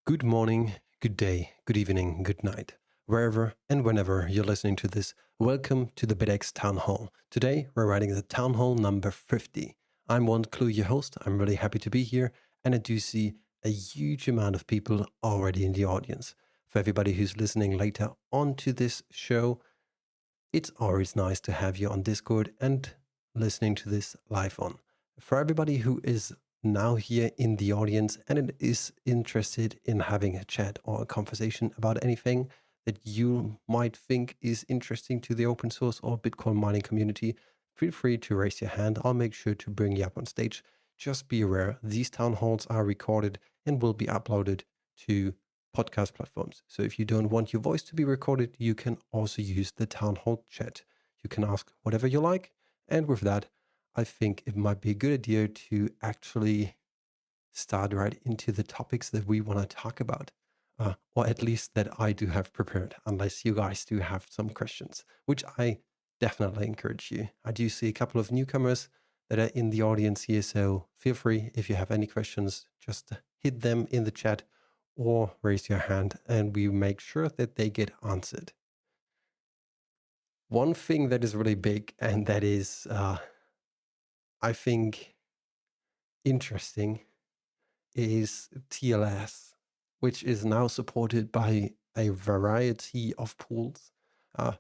Good morning, good day, good evening, good night. Wherever and whenever you're listening to this, welcome to the Bitaxe Townhall. Today, we're writing the Townhall number 50. I'm One Clue, your host. I'm really happy to be here, and I do see a huge amount of people already in the audience. For everybody who's listening later on to this show, it's always nice to have you on Discord and listening to this live on. For everybody who is now here in the audience and is interested in having a chat or a conversation about anything that you might think is interesting to the open source or Bitcoin mining community, feel free to raise your hand. I'll make sure to bring you up on stage. Just be aware, these town halls are recorded and will be uploaded to podcast platforms. So if you don't want your voice to be recorded, you can also use the town hall chat. You can ask whatever you like. And with that, I think it might be a good idea to actually start right into the topics that we want to talk about, or at least that I do have prepared, unless you guys do have some questions, which I definitely encourage you. I do see a couple of newcomers that are in the audience here, so feel free, if you have any questions, just hit them in the chat or raise your hand and we make sure that they get answered. One thing that is really big and that is I think interesting is TLS, which is now supported by a variety of pools.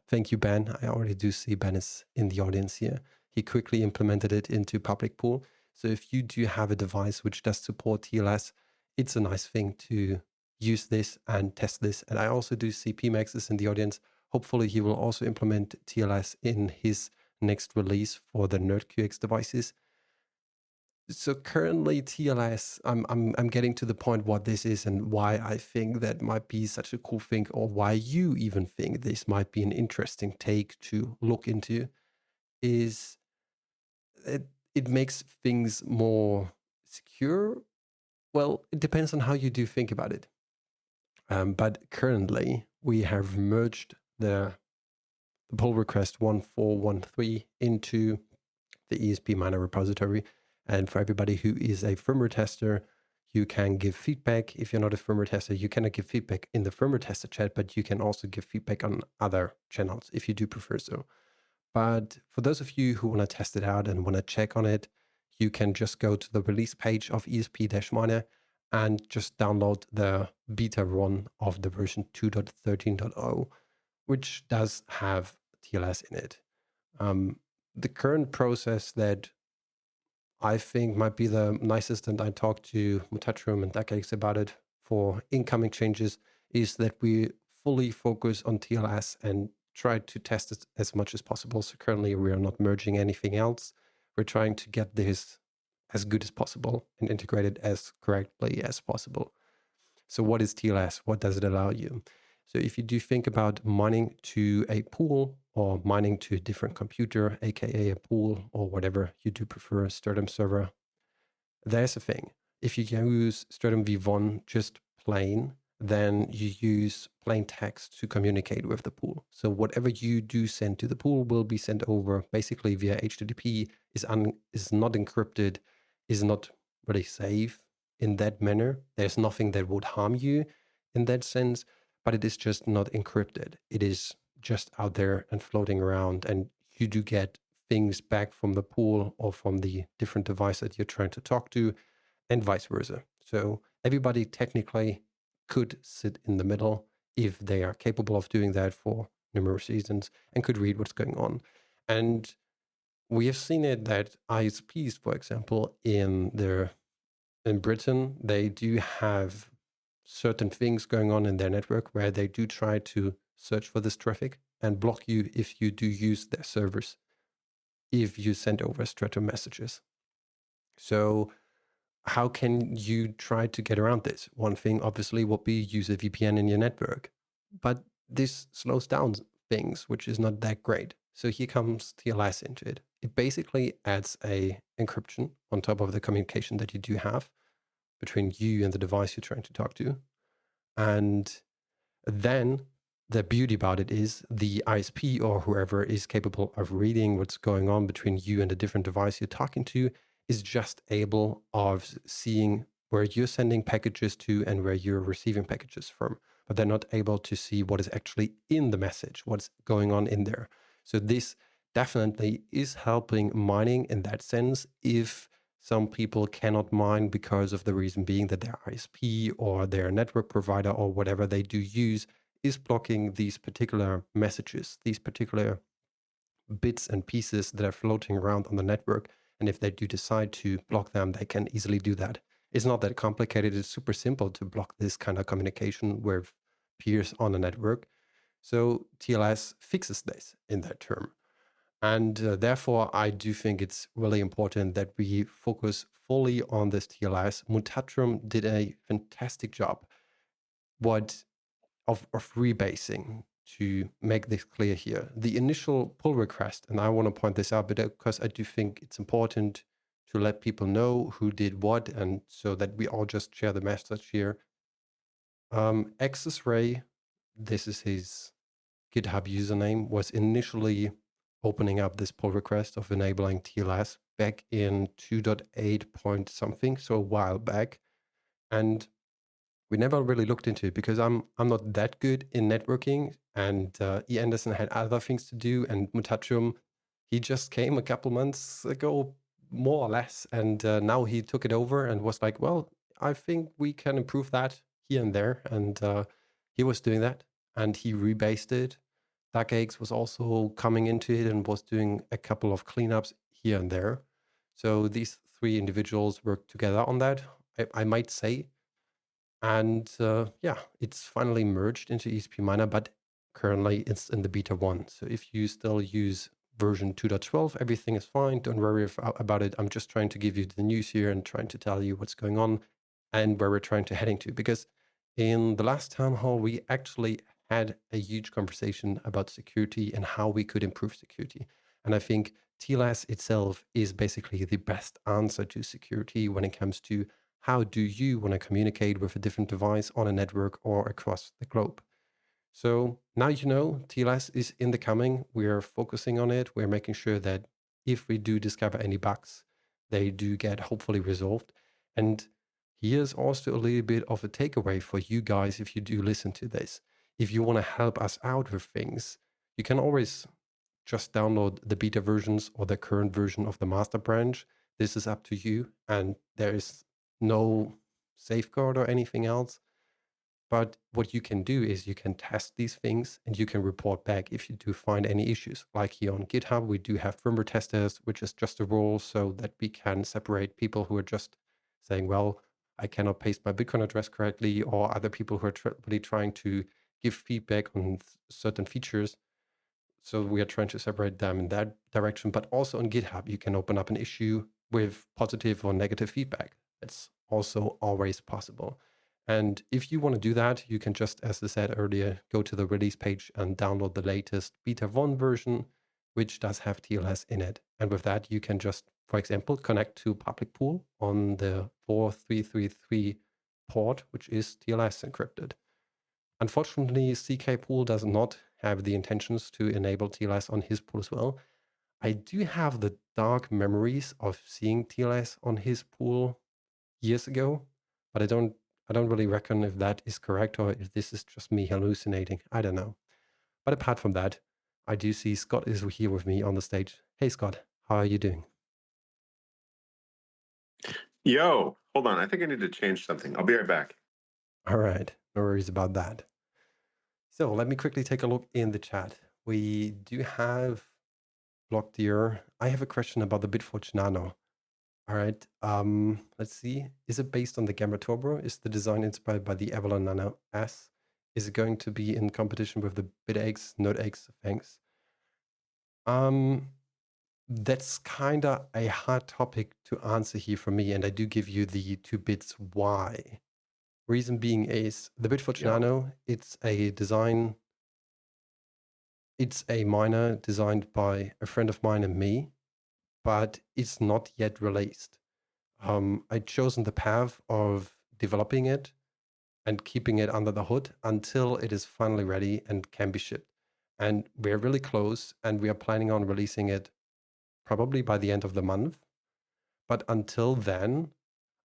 Thank you, Ben. I already do see Ben is in the audience here. He quickly implemented it into public pool. So if you do have a device which does support TLS, it's a nice thing to use this and test this. And I also do see PMax is in the audience. Hopefully he will also implement TLS in his next release for the NerdQX devices. So currently TLS, I'm getting to the point what this is and why I think that might be such a cool thing, or why you even think this might be an interesting take to look into, is it makes things more secure. Well, it depends on how you do think about it. But currently we have merged the pull request 1413 into the ESP miner repository. And for everybody who is a firmware tester, you can give feedback. If you're not a firmware tester, you cannot give feedback in the firmware tester chat, but you can also give feedback on other channels if you do prefer so. But for those of you who want to test it out and want to check on it, you can just go to the release page of ESP-Miner and just download the beta run of the version 2.13.0, which does have TLS in it. The current process that I think might be the nicest, and I talked to Mutatroom and DuckX about it for incoming changes, is that we fully focus on TLS and try to test it as much as possible. So currently we are not merging anything else. We're trying to get this as good as possible and integrate it as correctly as possible. So what is TLS? What does it allow you? So if you do think about mining to a pool or mining to a different computer, aka a pool or whatever you do prefer, a Stratum server, there's a thing. If you use Stratum v1 just plain, then you use plain text to communicate with the pool. So whatever you do send to the pool will be sent over basically via HTTP, is not encrypted, is not really safe in that manner. There's nothing that would harm you in that sense, but it is just not encrypted. It is just out there and floating around, and you do get things back from the pool or from the different device that you're trying to talk to, and vice versa. So everybody technically could sit in the middle if they are capable of doing that for numerous reasons and could read what's going on. And we have seen it that ISPs, for example, in Britain, they do have certain things going on in their network where they do try to search for this traffic and block you if you do use their servers, if you send over Stratum messages. So how can you try to get around this? One thing obviously would be use a VPN in your network, but this slows down things, which is not that great. So here comes TLS into it. It basically adds a encryption on top of the communication that you do have between you and the device you're trying to talk to. And then the beauty about it is the ISP or whoever is capable of reading what's going on between you and a different device you're talking to is just able of seeing where you're sending packages to and where you're receiving packages from, but they're not able to see what is actually in the message, what's going on in there. So this definitely is helping mining in that sense if some people cannot mine because of the reason being that their ISP or their network provider or whatever they do use is blocking these particular messages, these particular bits and pieces that are floating around on the network. And if they do decide to block them, they can easily do that. It's not that complicated. It's super simple to block this kind of communication with peers on a network. So TLS fixes this in that term. And therefore, I do think it's really important that we focus fully on this TLS. Mutatrum did a fantastic job of rebasing to make this clear here. The initial pull request, and I want to point this out because I do think it's important to let people know who did what, and so that we all just share the message here. Access Ray, this is his GitHub username, was initially opening up this pull request of enabling TLS back in 2.8 point something, so a while back. And we never really looked into it because I'm not that good in networking, and E. Anderson had other things to do, and Mutatrum, he just came a couple months ago, more or less, and now he took it over and was like, well, I think we can improve that here and there, and he was doing that, and he rebased it. Dark Eggs was also coming into it and was doing a couple of cleanups here and there. So these three individuals worked together on that, I might say. And yeah, it's finally merged into ESP Miner, but currently it's in the beta 1. So if you still use version 2.12, everything is fine. Don't worry about it. I'm just trying to give you the news here and trying to tell you what's going on and where we're trying to heading to. Because in the last town hall, we actually had a huge conversation about security and how we could improve security. And I think TLS itself is basically the best answer to security when it comes to how do you want to communicate with a different device on a network or across the globe. So now you know TLS is in the coming. We're focusing on it. We're making sure that if we do discover any bugs, they do get hopefully resolved. And here's also a little bit of a takeaway for you guys if you do listen to this. If you want to help us out with things, you can always just download the beta versions or the current version of the master branch. This is up to you, and there is no safeguard or anything else. But what you can do is you can test these things and you can report back if you do find any issues. Like here on GitHub, we do have firmware testers, which is just a rule so that we can separate people who are just saying, well, I cannot paste my Bitcoin address correctly, or other people who are really trying to give feedback on certain features. So we are trying to separate them in that direction. But also on GitHub, you can open up an issue with positive or negative feedback. It's also always possible. And if you want to do that, you can just, as I said earlier, go to the release page and download the latest beta 1 version, which does have TLS in it. And with that, you can just, for example, connect to public pool on the 4333 port, which is TLS encrypted. Unfortunately, CK Pool does not have the intentions to enable TLS on his pool as well. I do have the dark memories of seeing TLS on his pool years ago, but I don't really reckon if that is correct or if this is just me hallucinating. I don't know. But apart from that, I do see Scott is here with me on the stage. Hey, Scott, how are you doing? Yo, hold on. I think I need to change something. I'll be right back. All right. No worries about that. So let me quickly take a look in the chat. We do have Blocked here. I have a question about the Bitforge Nano. All right. Let's see. Is it based on the Gamma Turbo? Is the design inspired by the Avalon Nano S? Is it going to be in competition with the Bitaxe Node X? Thanks. That's kind of a hard topic to answer here for me, and I do give you the 2 bits why. Reason being is the Bitforge Nano, it's a miner designed by a friend of mine and me, but it's not yet released. I'd chosen the path of developing it and keeping it under the hood until it is finally ready and can be shipped. And we're really close, and we are planning on releasing it probably by the end of the month. But until then,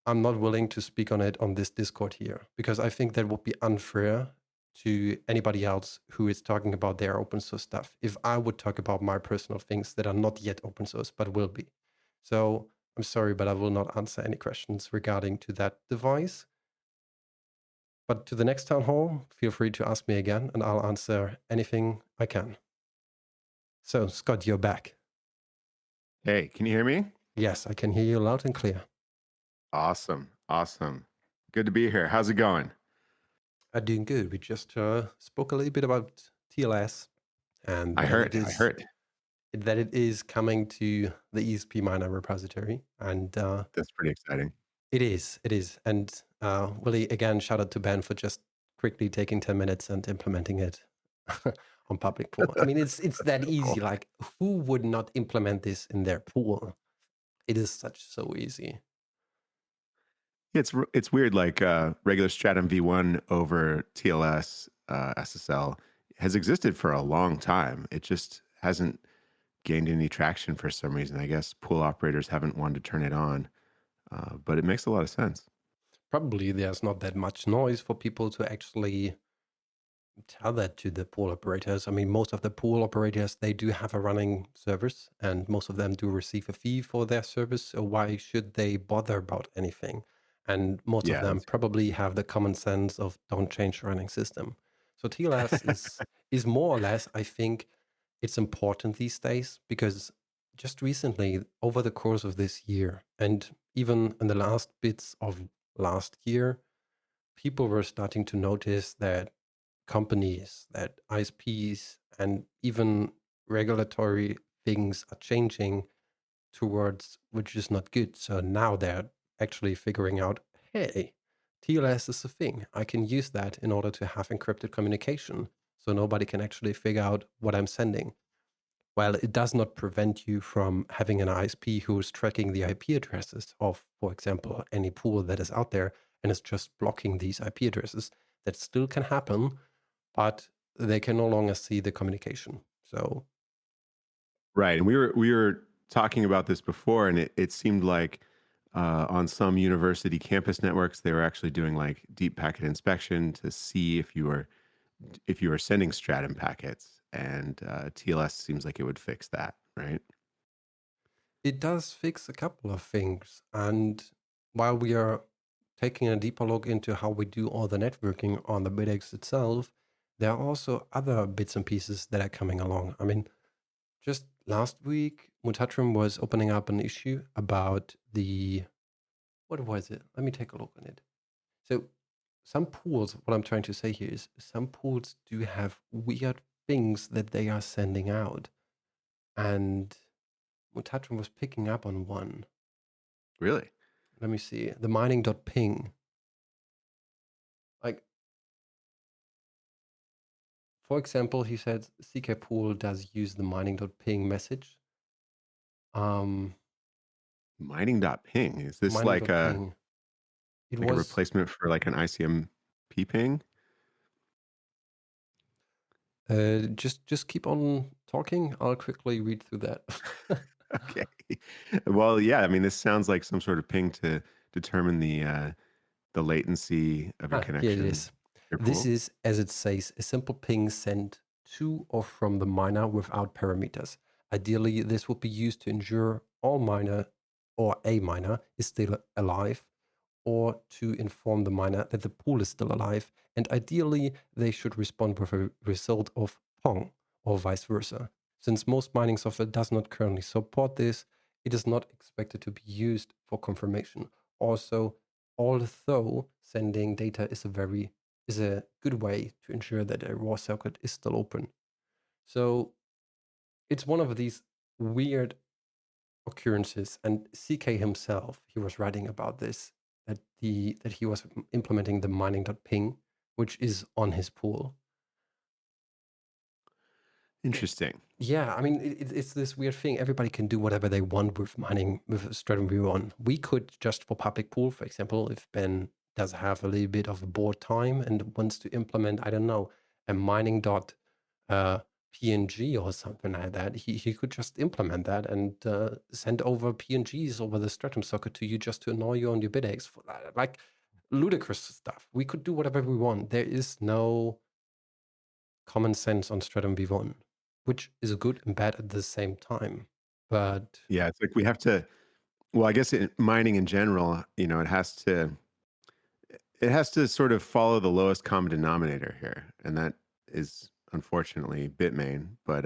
I'm not willing to speak on it on this Discord here because I think that would be unfair to anybody else who is talking about their open source stuff if I would talk about my personal things that are not yet open source but will be. So I'm sorry, but I will not answer any questions regarding to that device. But to the next town hall, feel free to ask me again and I'll answer anything I can. So Scott, you're back. Hey, can you hear me? Yes, I can hear you loud and clear. Awesome. Awesome. Good to be here. How's it going? Doing good. We just spoke a little bit about TLS and I that heard. it is coming to the ESP miner repository, and That's pretty exciting. it is. And really, again, shout out to Ben for just quickly taking 10 minutes and implementing it on public pool. I mean, it's that So easy. cool. Like, who would not implement this in their pool? It is so easy. It's weird. Like regular Stratum V1 over TLS SSL has existed for a long time. It just hasn't gained any traction for some reason. I guess pool operators haven't wanted to turn it on, but it makes a lot of sense. Probably there's not that much noise for people to actually tell that to the pool operators. I mean, most of the pool operators, they do have a running service and most of them do receive a fee for their service. So why should they bother about anything? And most of Yeah, them that's probably have the common sense of don't change the running system. So TLS is more or less, I think, it's important these days because just recently, over the course of this year, and even in the last bits of last year, people were starting to notice that companies, that ISPs, and even regulatory things are changing towards which is not good. So now they're actually figuring out, hey, TLS is a thing. I can use that in order to have encrypted communication. So nobody can actually figure out what I'm sending. While it does not prevent you from having an ISP who is tracking the IP addresses of, for example, any pool that is out there and is just blocking these IP addresses, that still can happen, but they can no longer see the communication. So right. And we were talking about this before, and it seemed like on some university campus networks they were actually doing like deep packet inspection to see if you were sending Stratum packets, and TLS seems like it would fix that, right? it does fix a couple of things. And while we are taking a deeper look into how we do all the networking on the Bitaxe itself, there are also other bits and pieces that are coming along. I mean, just last week, Mutatrum was opening up an issue about what was it? Let me take a look on it. So some pools, what I'm trying to say here is some pools do have weird things that they are sending out. And Mutatrum was picking up on one. Really? Let me see. The mining.ping. Like, for example, he said CK pool does use the mining.ping message. Mining.ping. Is this Mining.ping. It like a was replacement for like an ICMP ping? just keep on talking. I'll quickly read through that. Okay. Well, yeah, I mean, this sounds like some sort of ping to determine the latency of your Here it connection, is. your This pool. is, as it says, a simple ping sent to or from the miner without parameters. Ideally, this would be used to ensure all miner or a miner is still alive, or to inform the miner that the pool is still alive. And ideally, they should respond with a result of Pong or vice versa. Since most mining software does not currently support this, it is not expected to be used for confirmation. Also, although sending data is a good way to ensure that a raw circuit is still open. So it's one of these weird occurrences, and CK himself, he was writing about this, that he was implementing the mining.ping, which is on his pool. Interesting. Yeah, I mean, it's this weird thing. Everybody can do whatever they want with mining with Stratum V1. We could just for public pool, for example, if Ben does have a little bit of board time and wants to implement, I don't know, a mining dot PNG or something like that, he could just implement that and send over PNGs over the Stratum socket to you just to annoy you on your Bitaxe for like ludicrous stuff. We could do whatever we want. There is no common sense on Stratum V1, which is good and bad at the same time. But Yeah, it's like we have to. Well, I guess mining in general, it has to sort of follow the lowest common denominator here, and that is unfortunately Bitmain. But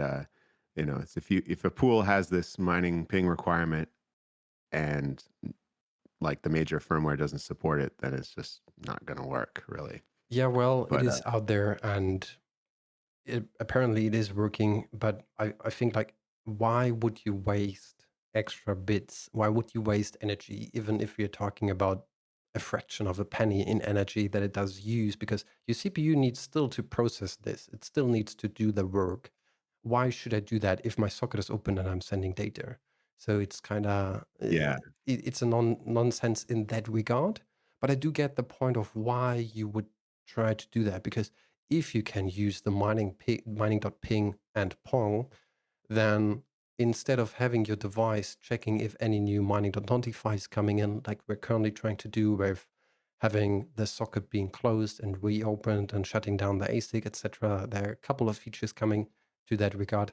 it's if a pool has this mining ping requirement and like the major firmware doesn't support it, then it's just not going to work really. yeah, well, it But is out there and apparently it is working. But I think like, why would you waste extra bits? Why would you waste energy, even if you're talking about a fraction of a penny in energy that it does use? Because your CPU needs still to process this. It still needs to do the work. Why should I do that if my socket is open and I'm sending data? So it's kind of yeah, it's a nonsense in that regard. But I do get the point of why you would try to do that, because if you can use the mining.ping and pong, then instead of having your device checking if any new mining.notify is coming in, like we're currently trying to do with having the socket being closed and reopened and shutting down the ASIC, etc. There are a couple of features coming to that regard.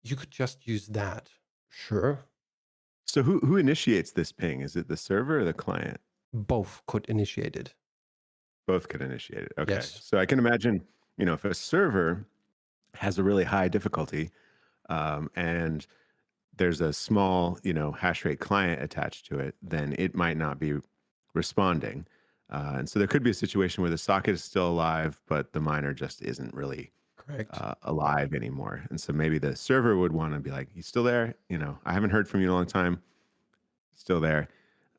You could just use that. Sure. so who initiates this ping? Is it the server or the client? Both could initiate it. Both could initiate it. Okay, Yes. so I can imagine, if a server has a really high difficulty, and there's a small, hash rate client attached to it, then it might not be responding. And so there could be a situation where the socket is still alive, but the miner just isn't really Correct. alive anymore. And so maybe the server would want to be like, "You still there? I haven't heard from you in a long time. Still there?"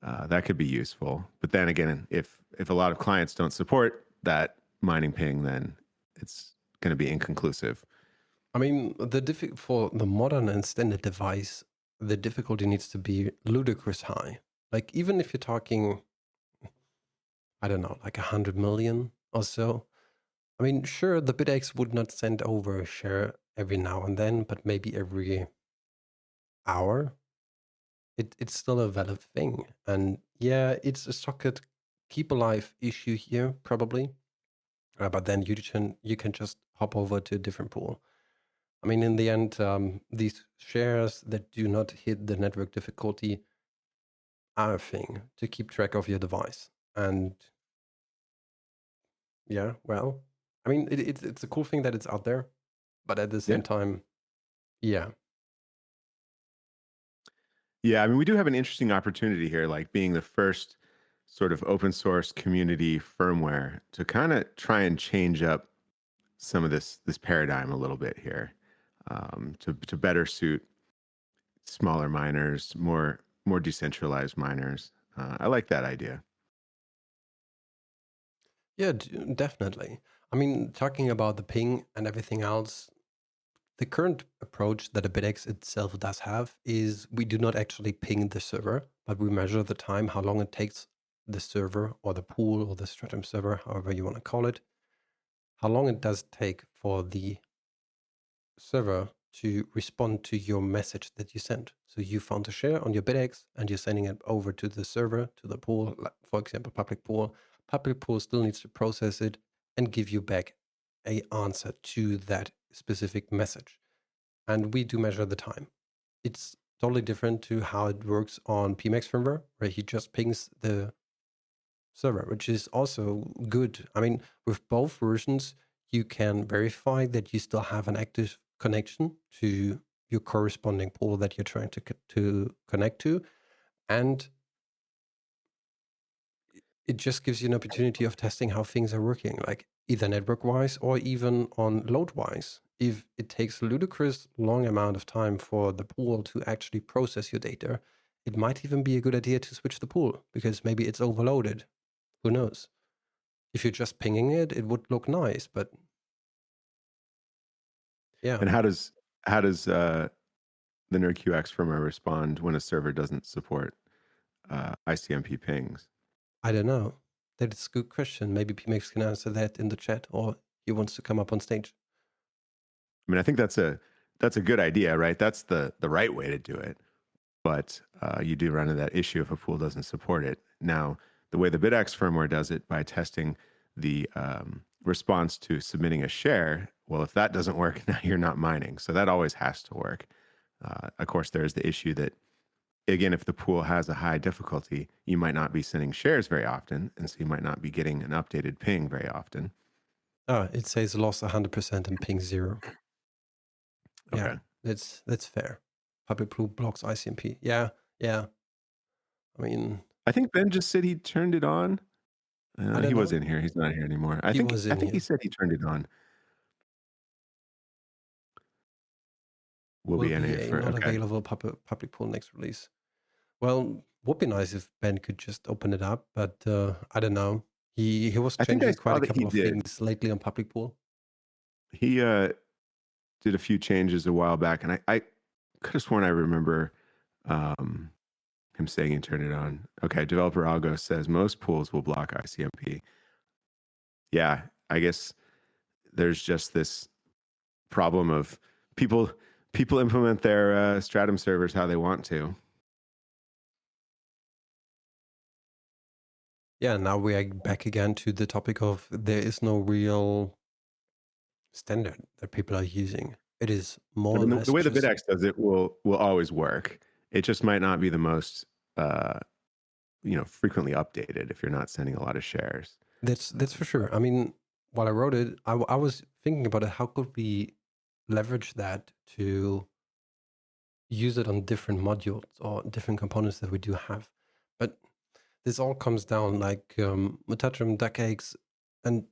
That could be useful. But then again, if a lot of clients don't support that mining ping, then it's going to be inconclusive. I mean, for the modern and standard device, the difficulty needs to be ludicrous high. Like even if you're talking, I don't know, like 100 million or so. I mean, sure, the Bitaxe would not send over a share every now and then, but maybe every hour. It's still a valid thing. And yeah, it's a socket keep alive issue here, probably. But then you can just hop over to a different pool. I mean, in the end, these shares that do not hit the network difficulty are a thing to keep track of your device. And yeah, well, I mean, it's a cool thing that it's out there, but at the Yeah. same time, yeah, Yeah. I mean, we do have an interesting opportunity here, like being the first sort of open source community firmware to kind of try and change up some of this paradigm a little bit here, to better suit smaller miners, more decentralized miners. I like that idea. yeah, definitely. I mean, talking about the ping and everything else, the current approach that a BitX itself does have is we do not actually ping the server, but we measure the time, how long it takes the server or the pool or the Stratum server, however you want to call it, how long it does take for the server to respond to your message that you sent. So you found a share on your BitX and you're sending it over to the server, to the pool, like for example, public pool. Public pool still needs to process it and give you back a answer to that specific message. And we do measure the time. It's totally different to how it works on PMX firmware, where he just pings the server, which is also good. I mean, with both versions, you can verify that you still have an active connection to your corresponding pool that you're trying to connect to, and it just gives you an opportunity of testing how things are working, like either network wise or even on load wise. If it takes a ludicrous long amount of time for the pool to actually process your data, it might even be a good idea to switch the pool because maybe it's overloaded. Who knows? If you're just pinging it, it would look nice, but yeah, And how does the NerdQX firmware respond when a server doesn't support ICMP pings? I don't know. That's a good question. Maybe PMX can answer that in the chat or he wants to come up on stage. I mean, I think that's a good idea, right? That's the right way to do it. But you do run into that issue if a pool doesn't support it. Now, the way the Bitaxe firmware does it by testing the response to submitting a share, well, if that doesn't work, now you're not mining. So that always has to work. Of course, there's the issue that, again, if the pool has a high difficulty, you might not be sending shares very often. And so you might not be getting an updated ping very often. It says loss 100% and ping 0. Yeah, Okay. that's fair. Public pool blocks ICMP. Yeah. I mean, I think Ben just said he turned it on. I don't He was know. in here. He's not here anymore. He was I in think he here. said he turned it on. Will Will be be NA a for not okay. available public pool next release. Well, would be nice if Ben could just open it up, but I don't know. He was I think I changing quite saw a that he couple of did. things lately on public pool. He did a few changes a while back, and I could have sworn I remember him saying he turned it on. Okay, developer Algo says most pools will block ICMP. Yeah, I guess there's just this problem of people implement their Stratum servers how they want to. Yeah, now we are back again to the topic of there is no real standard that people are using. It is I more or mean, the less way the just Bitaxe does it will always work. It just might not be the most frequently updated if you're not sending a lot of shares. that's for sure. I mean, while I wrote it, I was thinking about it. How could we leverage that to use it on different modules or different components that we do have? But this all comes down like Mutatrum, Duckeggs, and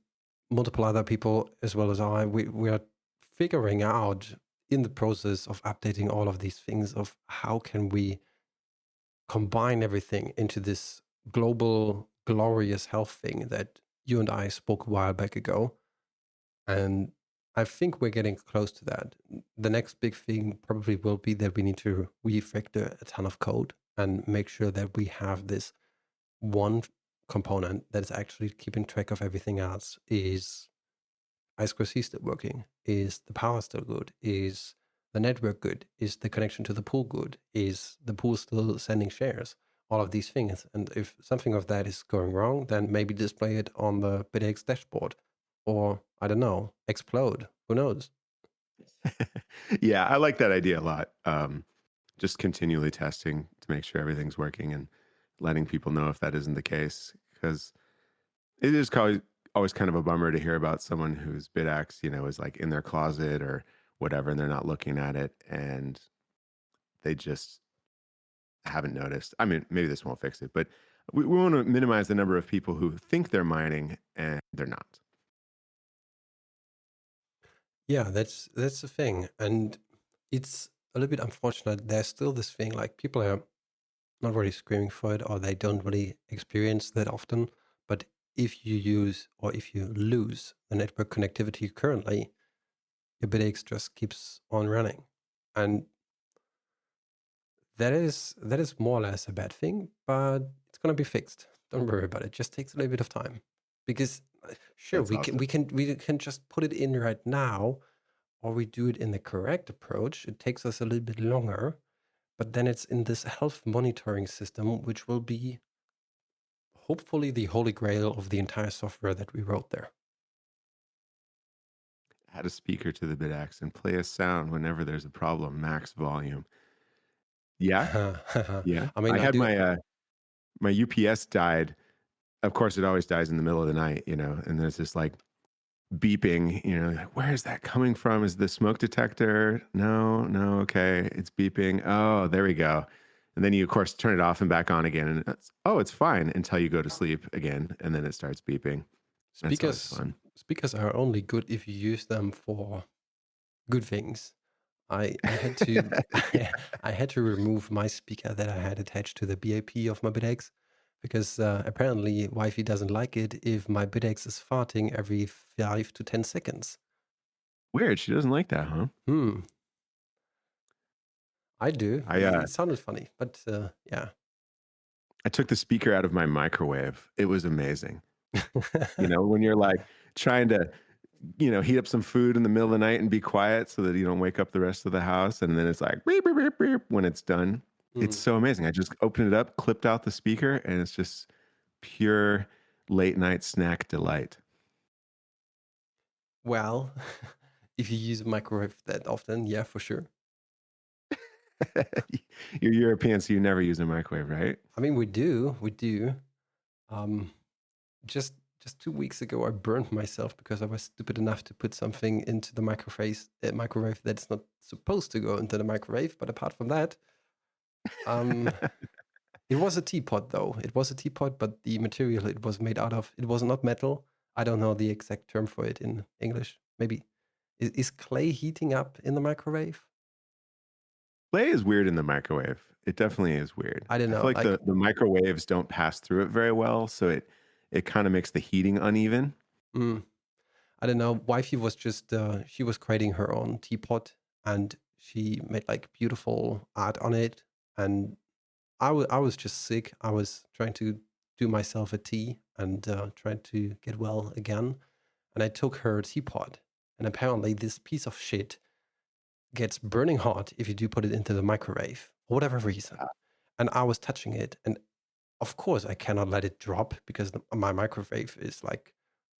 multiple other people as well as we are figuring out in the process of updating all of these things of how can we combine everything into this global glorious health thing that you and I spoke a while back ago. And I think we're getting close to that. The next big thing probably will be that we need to refactor a ton of code and make sure that we have this one component that is actually keeping track of everything else. Is I2C still working? Is the power still good? Is the network good? Is the connection to the pool good? Is the pool still sending shares? All of these things. And if something of that is going wrong, then maybe display it on the Bitaxe dashboard. Or, I don't know, explode. Who knows? Yeah, I like that idea a lot. Just continually testing to make sure everything's working and letting people know if that isn't the case. Because it is always kind of a bummer to hear about someone whose Bitaxe, is like in their closet or whatever, and they're not looking at it and they just haven't noticed. I mean, maybe this won't fix it, but we want to minimize the number of people who think they're mining and they're not. Yeah, that's the thing. And it's a little bit unfortunate. There's still this thing like people are not really screaming for it or they don't really experience that often. But if you use or if you lose the network connectivity currently, your Bitaxe just keeps on running. And that is more or less a bad thing, but it's gonna be fixed. Don't worry about it. It just takes a little bit of time. Because sure, That's awesome. we can just put it in right now, or we do it in the correct approach. It takes us a little bit longer, but then it's in this health monitoring system, which will be hopefully the holy grail of the entire software that we wrote there. Add a speaker to the Bitaxe and play a sound whenever there's a problem, max volume. Yeah, yeah. I mean, I I had do. my UPS died. Of course, it always dies in the middle of the night, and there's this like beeping, like, where is that coming from? Is the smoke detector? No, okay, it's beeping. Oh, there we go. And then you, of course, turn it off and back on again, and it's fine until you go to sleep again, and then it starts beeping. That's always fun. Speakers are only good if you use them for good things. I had to I had to remove my speaker that I had attached to the BAP of my Bitaxe because apparently Wi-Fi doesn't like it if my Bitaxe is farting every 5 to 10 seconds. Weird. She doesn't like that, huh? I do. It sounded funny, but yeah. I took the speaker out of my microwave. It was amazing. When you're like trying to heat up some food in the middle of the night and be quiet so that you don't wake up the rest of the house. And then it's like beep, beep, beep, beep when it's done. It's Mm. so amazing. I just opened it up, clipped out the speaker, and it's just pure late night snack delight. Well, if you use a microwave that often, yeah, for sure. You're European, so you never use a microwave, right? I mean, we do. Um, just 2 weeks ago, I burned myself because I was stupid enough to put something into the microwave that's not supposed to go into the microwave. But apart from that, um, it was a teapot, though. It was a teapot, but the material it was made out of, it was not metal. I don't know the exact term for it in English. Maybe is clay heating up in the microwave? Clay is weird in the microwave. It definitely is weird. I don't I feel know. like Like, the microwaves don't pass through it very well, so it kind of makes the heating uneven. mm, I don't know. Wifey was just she was creating her own teapot, and she made like beautiful art on it. And I was just sick. I was trying to do myself a tea and trying to get well again. And I took her teapot, and apparently this piece of shit gets burning hot if you do put it into the microwave for whatever reason. And I was touching it, and of course I cannot let it drop because my microwave is like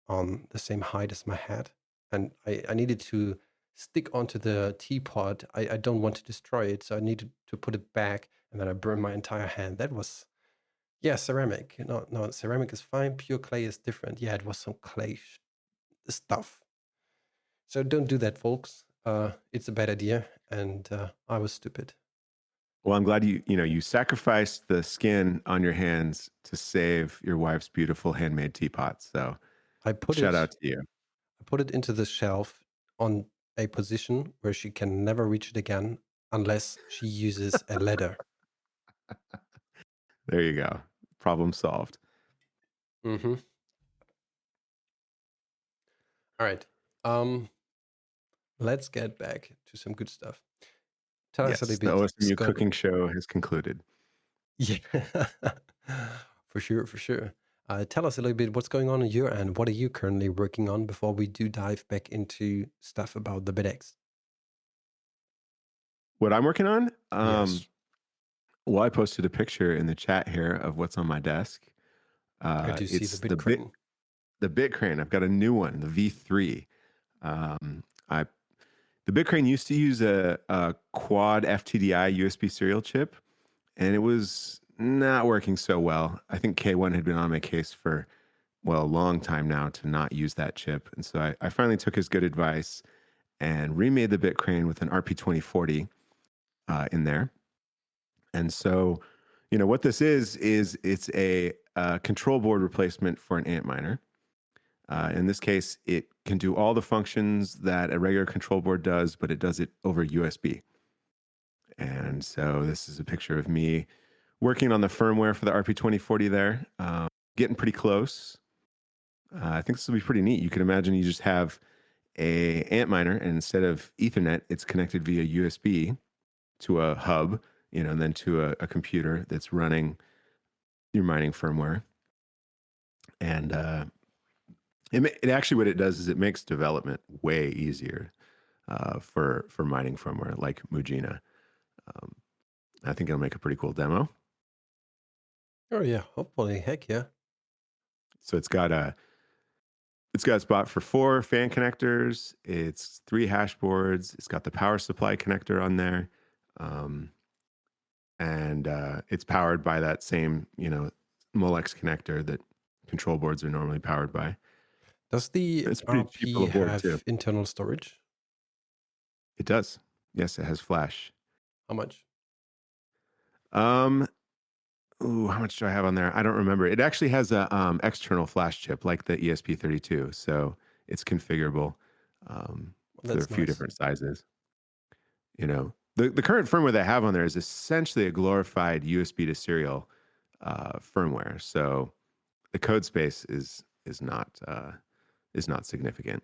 on the same height as my head, and I needed to stick onto the teapot. I don't want to destroy it, so I needed to put it back, and then I burned my entire hand. That was, yeah, ceramic. No, no, ceramic is fine. Pure clay is different. Yeah, it was some clay stuff. So don't do that, folks. It's a bad idea, and I was stupid. Well, I'm glad you sacrificed the skin on your hands to save your wife's beautiful handmade teapot. So I put shout it out to you. I put it into the shelf on a position where she can never reach it again unless she uses a ladder. There you go. Problem solved. Mm-hmm. All right. Um, let's get back to some good stuff. Tell us a little Yes, the bit, OSMU Scott. cooking show has concluded. Yeah, for sure, for sure. Tell us a little bit what's going on your end. What are you currently working on before we do dive back into stuff about the Bitaxe? What I'm working on? Yes, Well, I posted a picture in the chat here of what's on my desk. I do see the It's bit crane. the Bit Crane. I've got a new one, the V3. I The Bit Crane used to use a quad FTDI USB serial chip, and it was not working so well. I think K1 had been on my case for, well, a long time now to not use that chip. And so I finally took his good advice and remade the Bit Crane with an RP2040 in there. And so, what this is it's a control board replacement for an amp miner. In this case, it can do all the functions that a regular control board does, but it does it over USB. And so this is a picture of me working on the firmware for the RP2040 there, getting pretty close. I think this will be pretty neat. You can imagine you just have a amp miner, and instead of Ethernet, it's connected via USB to a hub, and then to a computer that's running your mining firmware. And it actually, what it does is it makes development way easier for mining firmware like Mujina. Um, I think it'll make a pretty cool demo. Oh yeah, hopefully, heck yeah. So it's got a spot for 4 fan connectors. It's 3 hash boards. It's got the power supply connector on there, and it's powered by that same Molex connector that control boards are normally powered by. Does the It's pretty cheap RP little board too. have internal storage? It does. Yes, it has flash. How much? Um, how much do I have on there? I don't remember. It actually has a external flash chip like the ESP32, so it's configurable Well, for a that's few nice. different sizes. The current firmware they have on there is essentially a glorified USB to serial firmware. So the code space is not significant.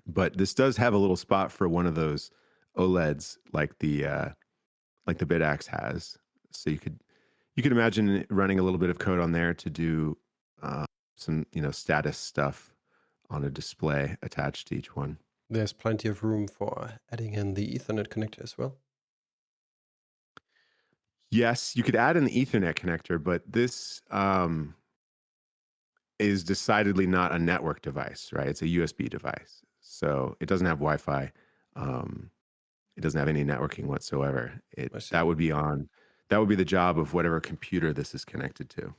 But this does have a little spot for one of those OLEDs like the Bitaxe has. So you could imagine running a little bit of code on there to do some status stuff on a display attached to each one. There's plenty of room for adding in the Ethernet connector as well. Yes, you could add an Ethernet connector, but this is decidedly not a network device, right? It's a USB device. So it doesn't have Wi-Fi. Um, it doesn't have any networking whatsoever. I see. That would be the job of whatever computer this is connected to.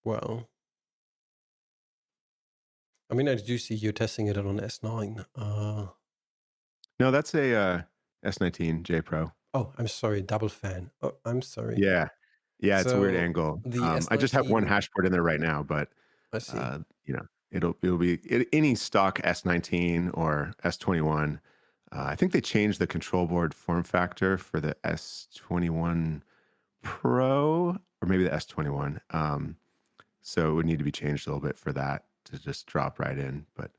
Well, I mean, I do see you're testing it on S9. No, that's a S19 J Pro. Oh, I'm sorry, double fan. Oh, I'm sorry. Yeah. Yeah, it's a weird So angle. the I just have one S19, hash board in there right now, but I see. it'll be any stock S19 or S21. I think they changed the control board form factor for the S21 Pro or maybe the S21. So it would need to be changed a little bit for that to just drop right in. But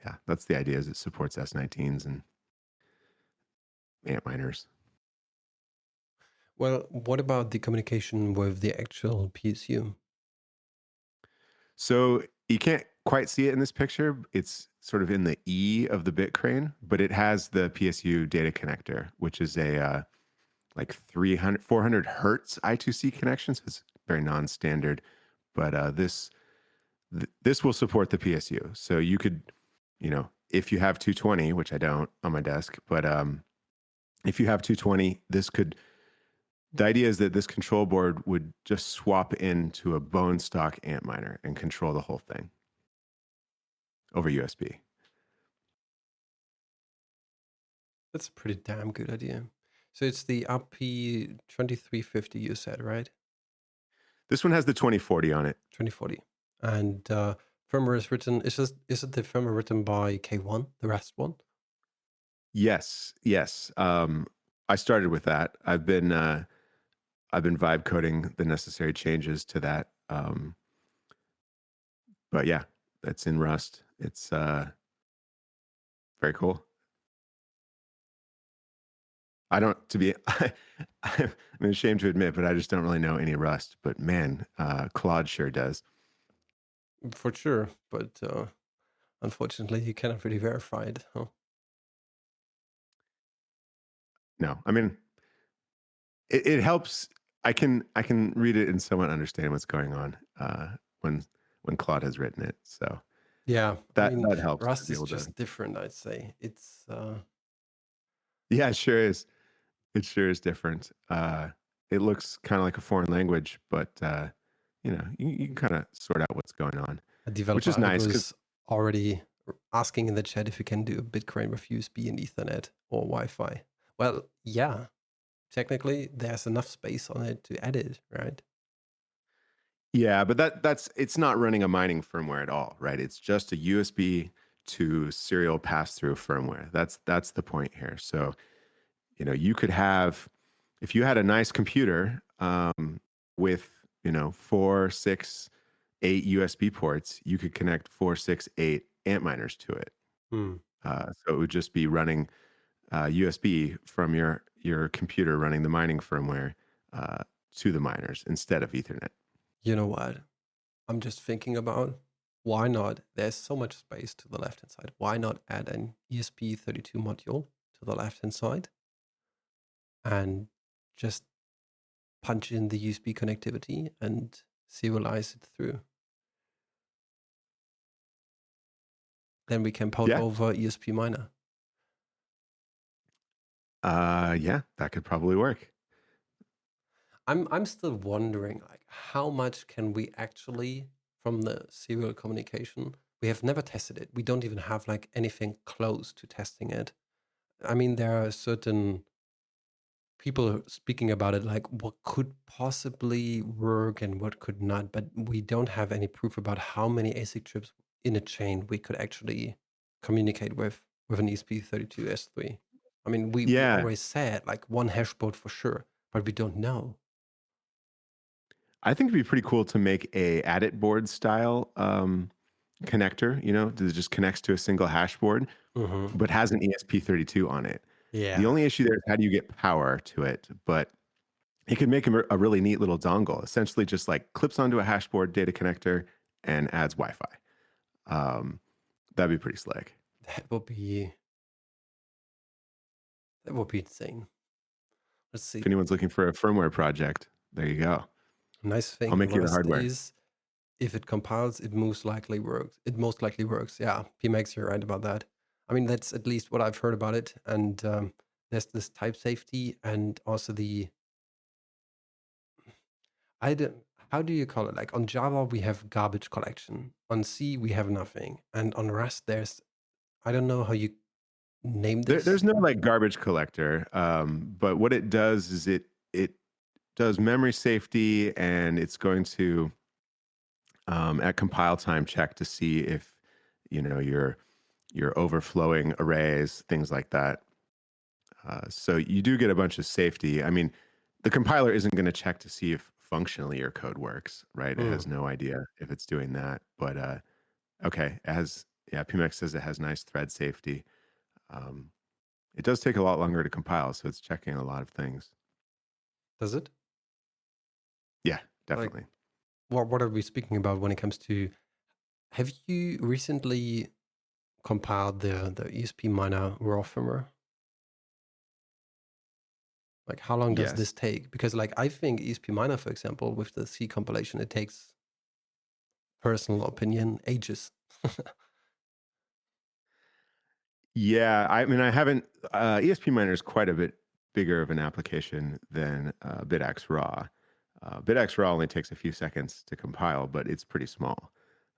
yeah, that's the idea, is it supports S19s and Antminers. Well, what about the communication with the actual PSU? So you can't quite see it in this picture. It's sort of in the E of the bit crane, but it has the PSU data connector, which is a like 400 hertz I2C connection. So it's very non-standard, but this will support the PSU. So you could, if you have 220, which I don't on my desk, but if you have 220, the idea is that this control board would just swap into a bone stock Antminer and control the whole thing over USB. That's a pretty damn good idea. So it's the RP2350 you said, right? This one has the 2040 on it. 2040. And firmware is written, is it the firmware written by K1, the Rust one? Yes. I started with that. I've been vibe coding the necessary changes to that. But yeah, that's in Rust. It's very cool. I'm ashamed to admit, but I just don't really know any Rust. But man, Claude sure does. For sure, but unfortunately, you cannot really verify it. Huh? No, I mean, it helps. I can read it and somewhat understand what's going on when Claude has written it. So Yeah, that I mean, helps to Rust be is able to. just different, I'd say. It's Yeah, it sure is. It sure is different. It looks kind of like a foreign language, but you can kind of sort out what's going on, a which developer is I nice because was already asking in the chat if you can do a bit crane with USB and Ethernet or Wi-Fi. Well, yeah, technically there's enough space on it to add it, right? yeah, but it's not running a mining firmware at all, right? It's just a USB to serial pass-through firmware. That's the point here. So you could have, if you had a nice computer with 4, 6, 8 USB ports, you could connect 4, 6, 8 Antminers to it. So it would just be running USB from your computer, running the mining firmware to the miners instead of Ethernet. You know what? I'm just thinking about why not? There's so much space to the left hand side. Why not add an ESP32 module to the left hand side and just punch in the USB connectivity and serialize it through? Then we can port Yeah. over ESP miner. Yeah, that could probably work. I'm still wondering, like, how much can we actually from the serial communication? We have never tested it. We don't even have like anything close to testing it. I mean, there are certain people speaking about it, like what could possibly work and what could not, but we don't have any proof about how many ASIC chips in a chain we could actually communicate with an ESP32S3. I mean, we Yeah, always said like one hash board for sure, but we don't know. I think it'd be pretty cool to make a addit board style connector, that just connects to a single hash board, but has an ESP32 on it. Yeah. The only issue there is how do you get power to it? But it could make a really neat little dongle, essentially just like clips onto a hash board data connector and adds Wi-Fi. That'd be pretty slick. That would be insane. Let's If see. anyone's looking for a firmware project, there you go. Nice I'll thing make you the Rust hardware. is if it compiles, it most likely works. It most likely works. Yeah, PMax, you're right about that. I mean, that's at least what I've heard about it. And there's this type safety and also the I don't, how do you call it? Like on Java, we have garbage collection. On C, we have nothing. And on Rust, there's, I don't know how you name this. There's no like garbage collector, but what it does is it does memory safety, and it's going to at compile time check to see if you're overflowing arrays, things like that. So you do get a bunch of safety. I mean, the compiler isn't going to check to see if functionally your code works, right? It has no idea if it's doing that. But okay, it has, yeah, PMX says it has nice thread safety. It does take a lot longer to compile, so it's checking a lot of things. Does it? Yeah, definitely. Like, what are we speaking about when it comes to, have you recently compiled the ESP miner raw firmware? Like, how long does this Yes. take? Because, like, I think ESP Miner, for example, with the C compilation, it takes, personal opinion, ages. Yeah, I mean, I haven't. ESP Miner is quite a bit bigger of an application than Bitaxe Raw. Bitaxe Raw only takes a few seconds to compile, but it's pretty small.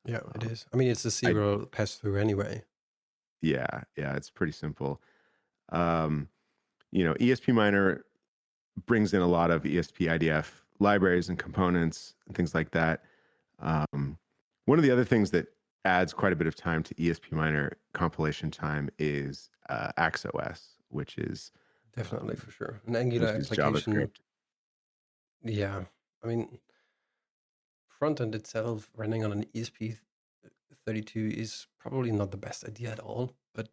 Yeah, it is. I mean, it's a serial pass through anyway. Yeah, it's pretty simple. ESP Miner brings in a lot of ESP IDF libraries and components and things like that. One of the other things that adds quite a bit of time to ESP Miner compilation time is AxOS, which is Definitely, for sure. An Angular which is application. JavaScript. Yeah. I mean, front end itself running on an ESP32 is probably not the best idea at all, but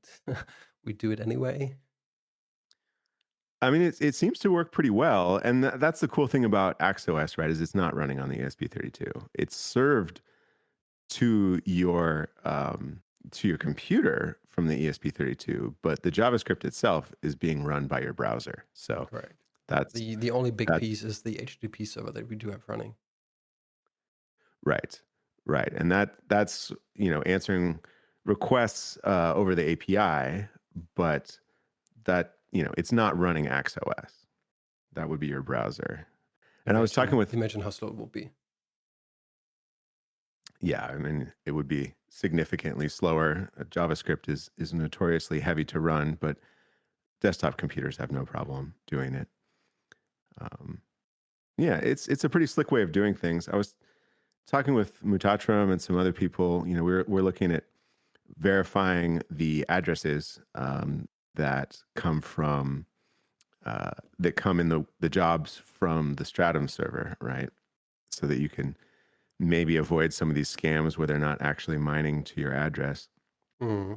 we do it anyway. I mean, it seems to work pretty well, and that's the cool thing about AxOS, right? Is it's not running on the ESP32. It's served to your computer from the ESP32, but the JavaScript itself is being run by your browser. So Correct. that's The only big that piece is the HTTP server that we do have running. right, and that's answering requests over the API, but that it's not running AxOS. That would be your browser. And I was talking with Imagine how slow it will be. Yeah, I mean, it would be significantly slower. JavaScript is notoriously heavy to run, but desktop computers have no problem doing it. Yeah, it's a pretty slick way of doing things. I was talking with Mutatram and some other people. We're looking at verifying the addresses that come from that come in the jobs from the Stratum server, right? So that you can maybe avoid some of these scams where they're not actually mining to your address. Mm-hmm.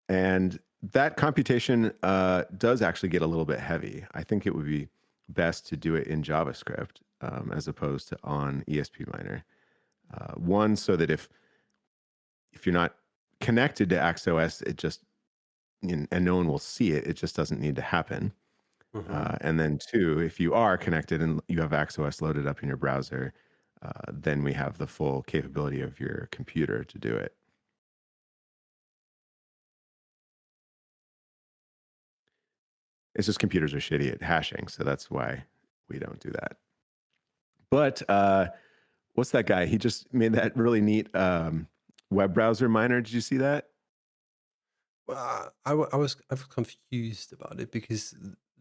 And that computation does actually get a little bit heavy. I think it would be best to do it in JavaScript as opposed to on ESP Miner. One, so that if you're not connected to AxOS, it just and no one will see it. It just doesn't need to happen. Mm-hmm. And then two, if you are connected and you have AxOS loaded up in your browser, then we have the full capability of your computer to do it. It's just computers are shitty at hashing, so that's why we don't do that. But what's that guy? He just made that really neat web browser miner. Did you see that? I was confused about it because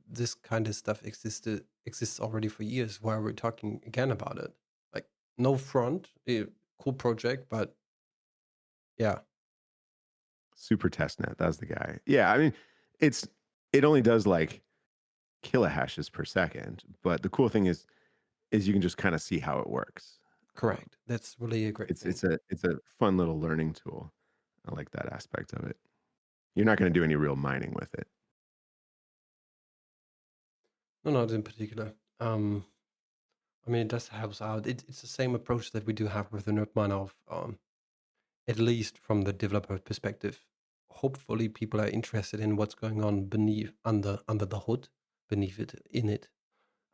this kind of stuff exists already for years. Why we're talking again about it? Like, no front, cool project, but yeah, Super testnet. That's the guy. Yeah, I mean, it only does like kilohashes per second, but the cool thing is you can just kind of see how it works. correct. That's really a great thing. It's a fun little learning tool. I like that aspect of it. You're not going to do any real mining with it. No, not in particular. I mean, it does helps out. It's the same approach that we do have with the node of at least from the developer perspective. Hopefully, people are interested in what's going on beneath under the hood, beneath it, in it,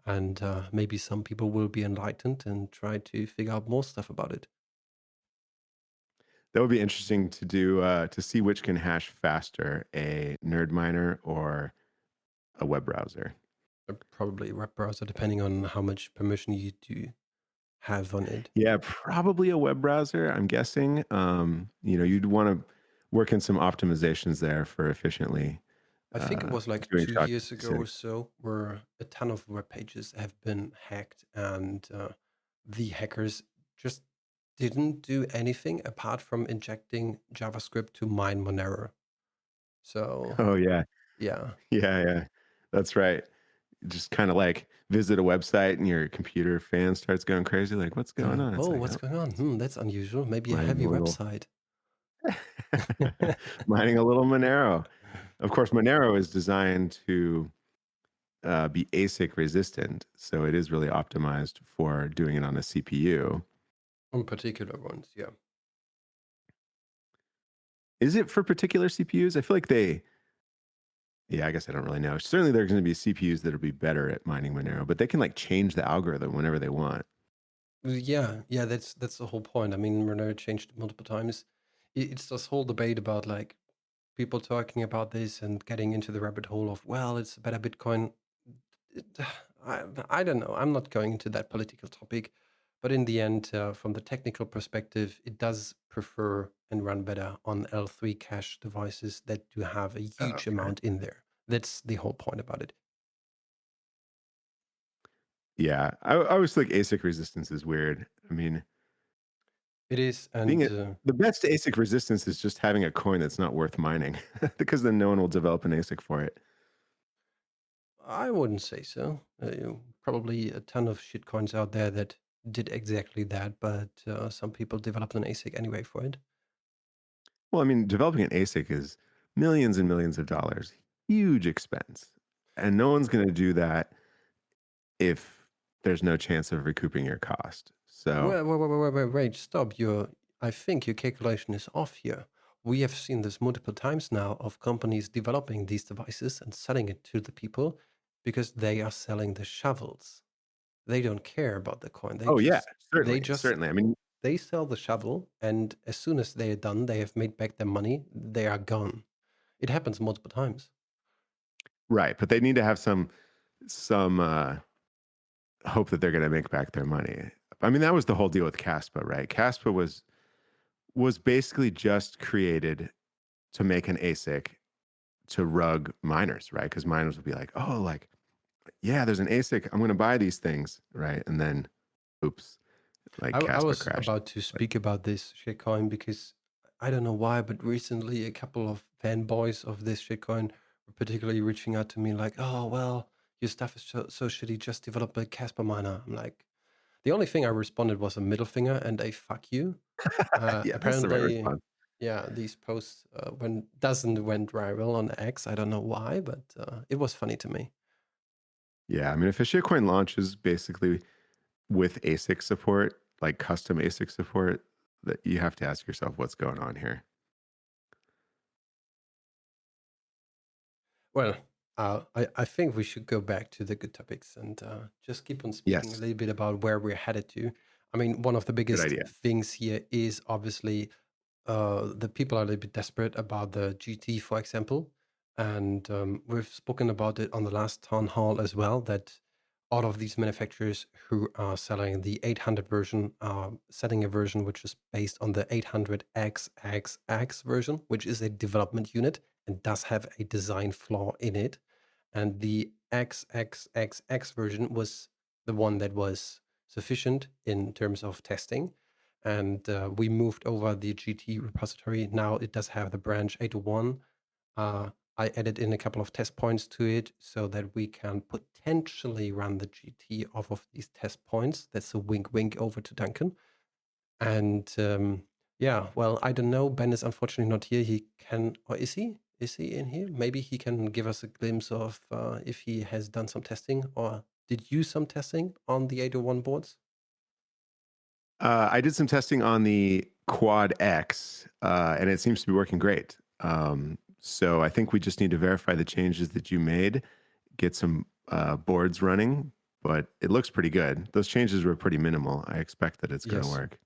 and maybe some people will be enlightened and try to figure out more stuff about it. That would be interesting to do to see which can hash faster, a nerd miner or a web browser. Probably a web browser, depending on how much permission you do have on it. Yeah, probably a web browser, I'm guessing. You'd want to work in some optimizations there for efficiently I think it was like doing 2 years ago or SHA-256. so, where a ton of web pages have been hacked, and the hackers just didn't do anything apart from injecting JavaScript to mine Monero. So Oh yeah, yeah. yeah. That's right. Just kind of like visit a website and your computer fan starts going crazy. Like, what's going on? It's Oh, like, what's oh, going on? That's unusual. Maybe a mining heavy a little, website. mining a little Monero. Of course, Monero is designed to be ASIC resistant, so it is really optimized for doing it on a CPU. On particular ones, yeah. Is it for particular CPUs? I feel like yeah, I guess I don't really know. Certainly, there are going to be CPUs that'll be better at mining Monero, but they can like change the algorithm whenever they want. Yeah, that's the whole point. I mean, Monero changed multiple times. It's this whole debate about like people talking about this and getting into the rabbit hole of, well, it's a better Bitcoin. It, I don't know. I'm not going into that political topic, but in the end, from the technical perspective, it does prefer and run better on L3 cache devices that do have a huge Okay. amount in there. That's the whole point about it. Yeah, I always think ASIC resistance is weird. I mean, It is, being and the best ASIC resistance is just having a coin that's not worth mining, because then no one will develop an ASIC for it. I wouldn't say so. Probably a ton of shitcoins out there that did exactly that, but some people developed an ASIC anyway for it. Well, I mean, developing an ASIC is millions and millions of dollars, huge expense, and no one's going to do that if there's no chance of recouping your cost. So, Wait, stop. I think your calculation is off here. We have seen this multiple times now of companies developing these devices and selling it to the people because they are selling the shovels. They don't care about the coin. oh yeah, They certainly, just certainly. I mean, they sell the shovel, and as soon as they are done, they have made back their money. They are gone. It happens multiple times. right, but they need to have some hope that they're going to make back their money. I mean, that was the whole deal with Caspa, right? Caspa was basically just created to make an ASIC to rug miners, right? Because miners would be like, oh, like, yeah, there's an ASIC. I'm going to buy these things, right? And then, oops, like I Caspa was crashed. about to Like, speak about this shitcoin because I don't know why, but recently a couple of fanboys of this shitcoin were particularly reaching out to me like, "Oh well, your stuff is so shitty. Just develop a Casper miner." I'm like, the only thing I responded was a middle finger and a "fuck you." yeah, that's the right Apparently, response. yeah, these posts went viral on X. I don't know why, but it was funny to me. Yeah, I mean, if a shitcoin launches basically with ASIC support, like custom ASIC support, that you have to ask yourself what's going on here. Well, I think we should go back to the good topics and just keep on speaking a Yes, little bit about where we're headed to. I mean, one of the good biggest idea. things here is obviously the people are a little bit desperate about the GT, for example. And we've spoken about it on the last town hall as well, that all of these manufacturers who are selling the 800 version are setting a version which is based on the 800XXX version, which is a development unit and does have a design flaw in it. And the XXXX version was the one that was sufficient in terms of testing. And we moved over the GT repository. Now it does have the branch 801. I added in a couple of test points to it so that we can potentially run the GT off of these test points. That's a wink, wink over to Duncan. And yeah, well, I don't know. Ben is unfortunately not here. He can, or is he? Is he in here? Maybe he can give us a glimpse of if he has done some testing, or did you some testing on the 801 boards? I did some testing on the Quad X, and it seems to be working great. So I think we just need to verify the changes that you made, get some boards running, but it looks pretty good. Those changes were pretty minimal. I expect that it's going to Yes. work.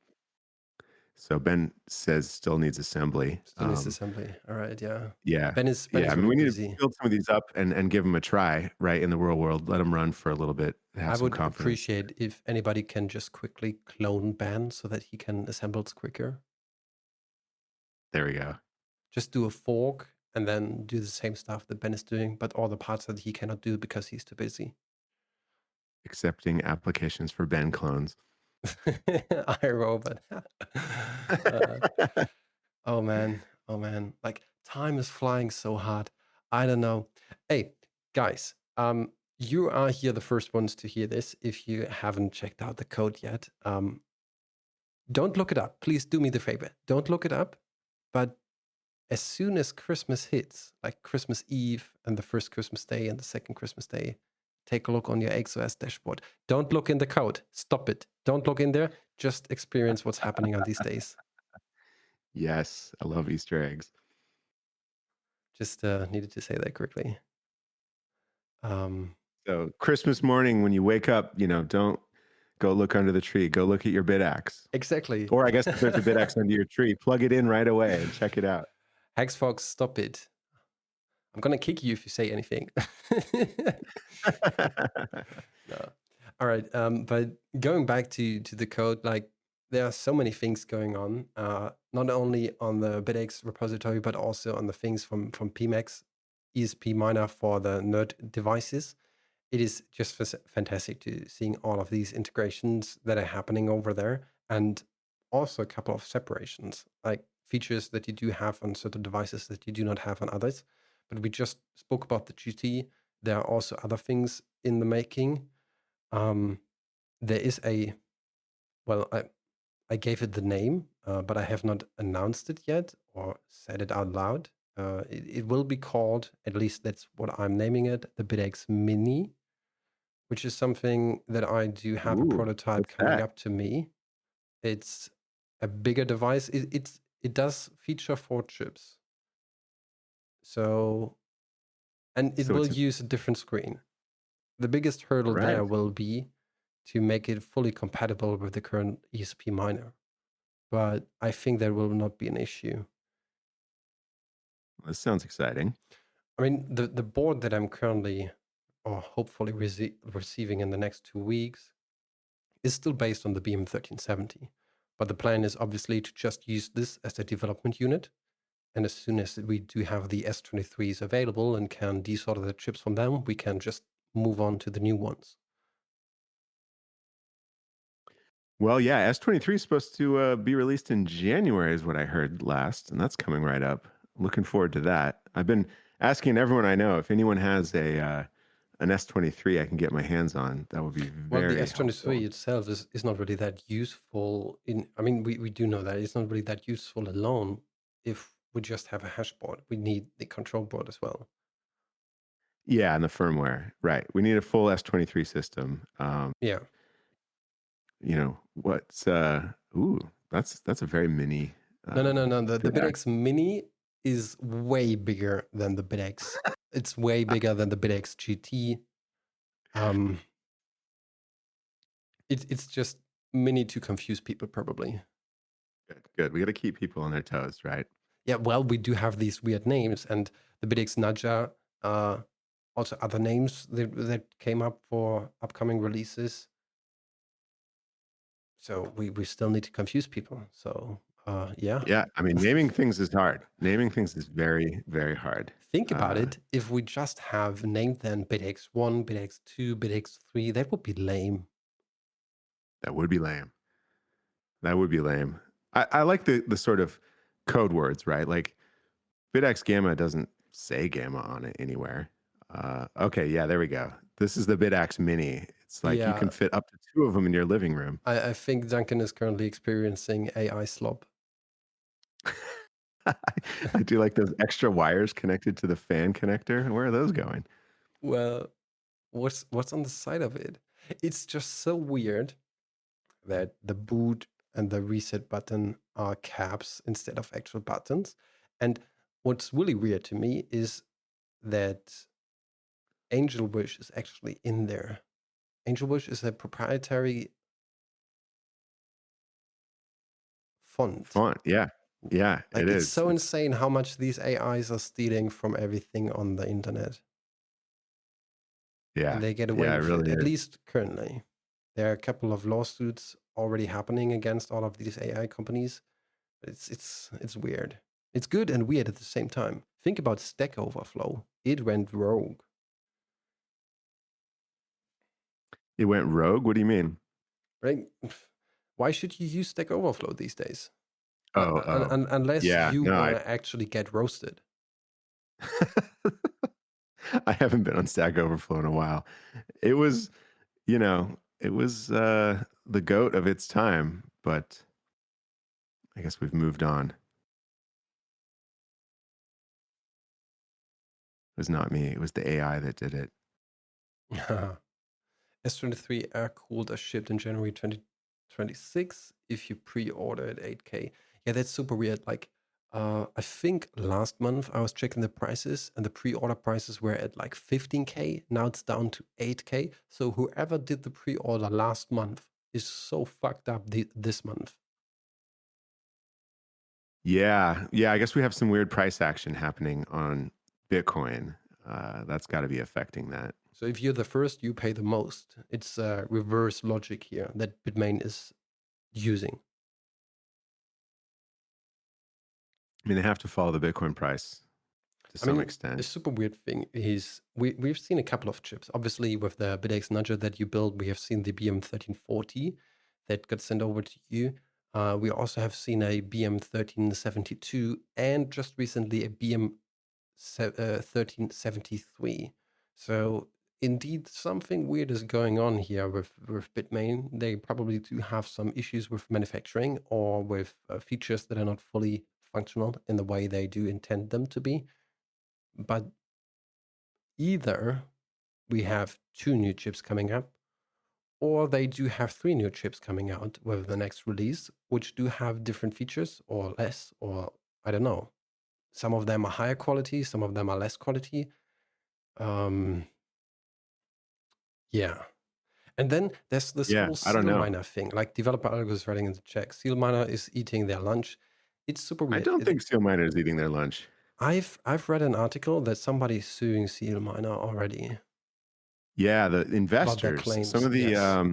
So Ben says still needs assembly. Still needs assembly. All right. Yeah. Yeah. Ben Yeah. is I mean, really we need to busy. build some of these up and give them a try, right, in the real world. Let them run for a little bit, I have some would confidence. appreciate if anybody can just quickly clone Ben so that he can assemble it quicker. There we go. Just do a fork and then do the same stuff that Ben is doing, but all the parts that he cannot do because he's too busy. Accepting applications for Ben clones. iRobot. uh, oh man, like time is flying so hard. I don't know. Hey guys, you are here the first ones to hear this. If you haven't checked out the code yet, don't look it up. Please do me the favor. Don't look it up. But as soon as Christmas hits, like Christmas Eve and the first Christmas Day and the second Christmas Day, take a look on your XOS dashboard. Don't look in the code. Stop it. Don't look in there. Just experience what's happening on these days. Yes, I love Easter eggs. Just needed to say that quickly. So Christmas morning when you wake up, don't go look under the tree. Go look at your Bitaxe. Exactly. Or I guess if there's a Bitaxe under your tree, plug it in right away and check it out. Hexfox, stop it. I'm gonna kick you if you say anything. No. All right. But going back to the code, like there are so many things going on, not only on the Bitaxe repository, but also on the things from PMax ESP miner for the nerd devices. It is just fantastic to seeing all of these integrations that are happening over there, and also a couple of separations, like features that you do have on certain devices that you do not have on others. But we just spoke about the GT. There are also other things in the making. There is well, I gave it the name, but I have not announced it yet or said it out loud. It will be called, at least that's what I'm naming it, the Bitaxe Mini, which is something that I do have a Ooh, prototype what's coming that? up to me. It's a bigger device. It does feature 4 chips. So, and it So will it's use a different screen. The biggest hurdle right. there will be to make it fully compatible with the current ESP miner. But I think that will not be an issue. This sounds exciting. I mean, the board that I'm currently or hopefully receiving in the next 2 weeks is still based on the BM1370. But the plan is obviously to just use this as a development unit. And as soon as we do have the S23s available and can desolder the chips from them, we can just move on to the new ones. Well, yeah, S23 is supposed to be released in January, is what I heard last, and that's coming right up. Looking forward to that. I've been asking everyone I know if anyone has an S23 I can get my hands on. That would be Well, the very S23 helpful. itself is not really that useful. I mean, we do know that it's not really that useful alone if we just have a hash board. We need the control board as well. Yeah, and the firmware, right? We need a full S23 system. Yeah. What's ooh, that's a very mini No. The Bitaxe. Bitaxe Mini is way bigger than the Bitaxe. It's way bigger than the Bitaxe GT. It's just mini to confuse people, probably. Good. We got to keep people on their toes, right? Yeah, well, we do have these weird names, and the Bitaxe Naja, also other names that came up for upcoming releases. So we still need to confuse people. So yeah. Yeah, I mean, naming things is hard. Naming things is very, very hard. Think about it. If we just have named then Bitaxe 1, Bitaxe 2, Bitaxe 3, that would be lame. That would be lame. That would be lame. I like the sort of code words, right? Like Bitaxe Gamma doesn't say Gamma on it anywhere. Okay, yeah, there we go. This is the Bitaxe Mini. It's like you Yeah, can fit up to 2 of them in your living room. I think Duncan is currently experiencing AI slop. I do like those extra wires connected to the fan connector. Where are those going? Well, what's on the side of it? It's just so weird that the boot and the reset button are caps instead of actual buttons. And what's really weird to me is that Angel Wish is actually in there. Angel Wish is a proprietary font. Font. Yeah. Yeah, it Like, it's is. so It's insane how much these AIs are stealing from everything on the internet. And yeah. they get away Yeah, it with it, really at is. least currently. There are a couple of lawsuits already happening against all of these AI companies. It's weird. It's good and weird at the same time. Think about Stack Overflow. It went rogue. It went rogue? What do you mean? Right? Why should you use Stack Overflow these days? Oh, oh. Unless Yeah, you no, want to actually get roasted. I haven't been on Stack Overflow in a while. It was, it was the goat of its time, but I guess we've moved on. It was not me. It was the AI that did it. S23 air cooled are shipped in January 2026 if you pre-order at 8K. Yeah, that's super weird. Like, I think last month I was checking the prices and the pre-order prices were at like 15K. Now it's down to 8K. So whoever did the pre-order last month is so fucked up this month. Yeah. Yeah. I guess we have some weird price action happening on Bitcoin. That's got to be affecting that. So if you're the first, you pay the most. It's reverse logic here that Bitmain is using. I mean, they have to follow the Bitcoin price to I some mean, a extent. super weird thing is we've seen a couple of chips. Obviously, with the Bitaxe Nudger that you built, we have seen the BM1340 that got sent over to you. We also have seen a BM1372 and just recently a BM1373. So indeed, something weird is going on here with Bitmain. They probably do have some issues with manufacturing or with features that are not fully functional in the way they do intend them to be. But either we have 2 new chips coming up, or they do have 3 new chips coming out with the next release, which do have different features or less, or I don't know. Some of them are higher quality, some of them are less quality. Yeah. And then there's this Yeah. whole I don't seal know. miner thing. Like developer algo is writing in the chat. Seal miner is eating their lunch. It's super I weird. don't think Steel Miner is eating their lunch. I've read an article that somebody's suing Seal miner already Yeah, the about their investors, some claims. of Yes.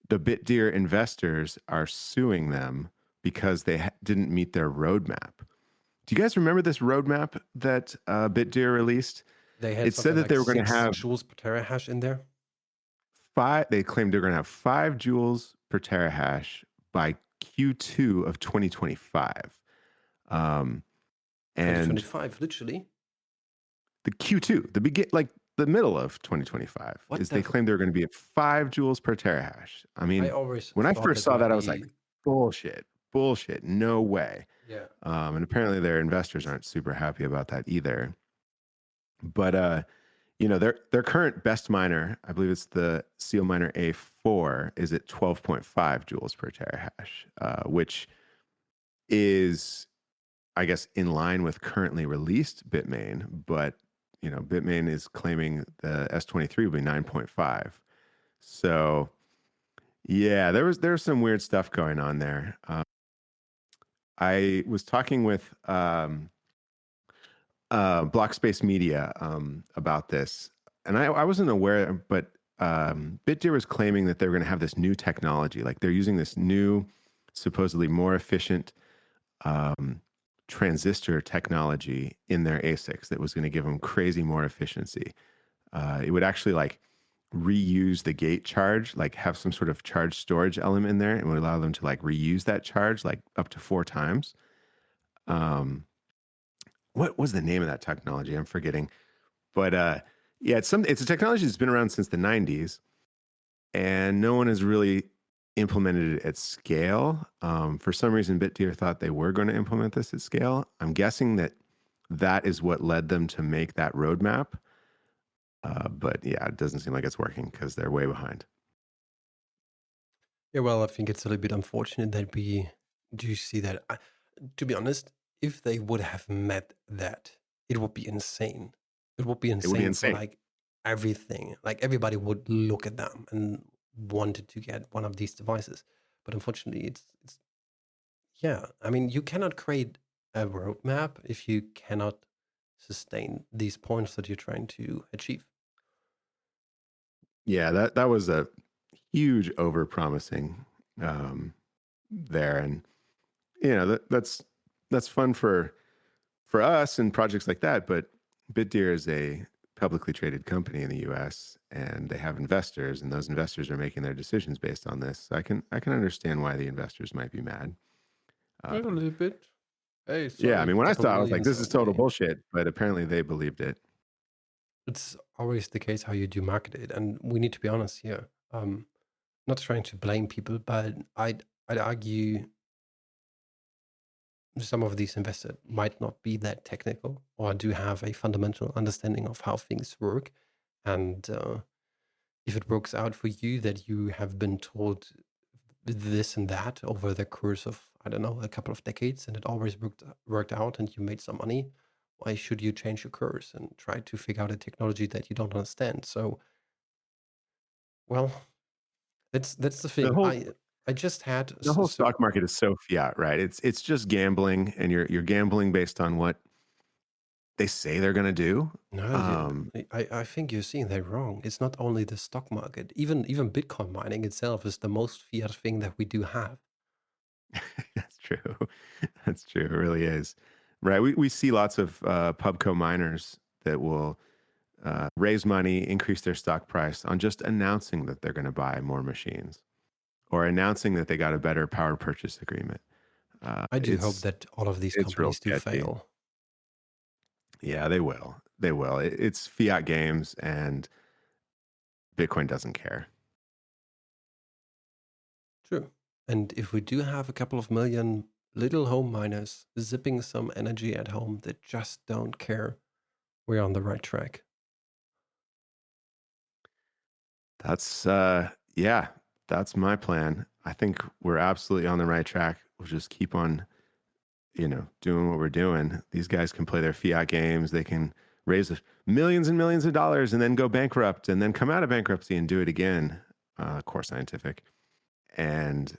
the BitDeer investors are suing them because they didn't meet their roadmap. Do you guys remember this roadmap that BitDeer released? They had It said something that like they were going to 6 have joules per terahash in there. they claimed they're going to have 5 joules per terahash by Q2 of 2025. Um, and 2025, literally. the Q2, like the middle of 2025, What is the? they claimed they were going to be at 5 joules per terahash. I I mean, always when I thought first that saw might that, I was like, be. bullshit, no way. Yeah. And apparently their investors aren't super happy about that either. But their current best miner, I believe it's the Seal Miner A4, is at 12.5 joules per terahash, which is, I guess, in line with currently released Bitmain. But Bitmain is claiming the S23 will be 9.5. So yeah, there's some weird stuff going on there. I was talking with Block Space Media about this, and I wasn't aware, but BitDeer was claiming that they were going to have this new technology, like they're using this new, supposedly more efficient transistor technology in their ASICs that was going to give them crazy more efficiency. It would actually like reuse the gate charge, like have some sort of charge storage element in there, and would allow them to like reuse that charge like up to 4 times. What was the name of that technology? I'm forgetting. But yeah, it's a technology that's been around since the 90s, and no one has really implemented it at scale. For some reason, BitDeer thought they were going to implement this at scale. I'm guessing that is what led them to make that roadmap. But yeah, it doesn't seem like it's working because they're way behind. Yeah, well, I think it's a little bit unfortunate that we do see that. To be honest, if they would have met that, it would be insane. It would be It would be insane for insane. like everything. Like everybody would look at them and wanted to get one of these devices. But unfortunately, it's yeah. I mean, you cannot create a roadmap if you cannot sustain these points that you're trying to achieve. Yeah, that was a huge over promising there, and that's fun for us and projects like that. But BitDeer is a publicly traded company in the U.S. and they have investors, and those investors are making their decisions based on this. So I can understand why the investors might be mad. A Uh, little bit. Hey, yeah, I sorry, mean, when I couple saw it, I was like, millions "This is on total the. bullshit," but apparently they believed it. It's always the case how you do market it, and we need to be honest here. Not trying to blame people, but I'd argue some of these investors might not be that technical or do have a fundamental understanding of how things work. And if it works out for you that you have been told this and that over the course of, I don't know, a couple of decades, and it always worked out and you made some money, why should you change your course and try to figure out a technology that you don't understand? So, well, that's the The thing. whole I just had the whole stock market is so fiat, right? It's just gambling, and you're gambling based on what they say they're going to do. no, Um, I think you're seeing that wrong. It's not only the stock market. Even Bitcoin mining itself is the most fiat thing that we do have. that's true. That's true. It really is. Right. We see lots of pubco miners that will raise money, increase their stock price on just announcing that they're going to buy more machines or announcing that they got a better power purchase agreement. Uh, I do hope it's that all of these it's real companies do sketchy. fail. Yeah, they will. They will. It's fiat games, and Bitcoin doesn't care. True. And if we do have a couple of million little home miners zipping some energy at home that just don't care, we're on the right track. That's yeah, that's my plan. I think we're absolutely on the right track. We'll just keep on, doing what we're doing. These guys can play their fiat games. They can raise millions and millions of dollars and then go bankrupt and then come out of bankruptcy and do it again. Core Scientific. And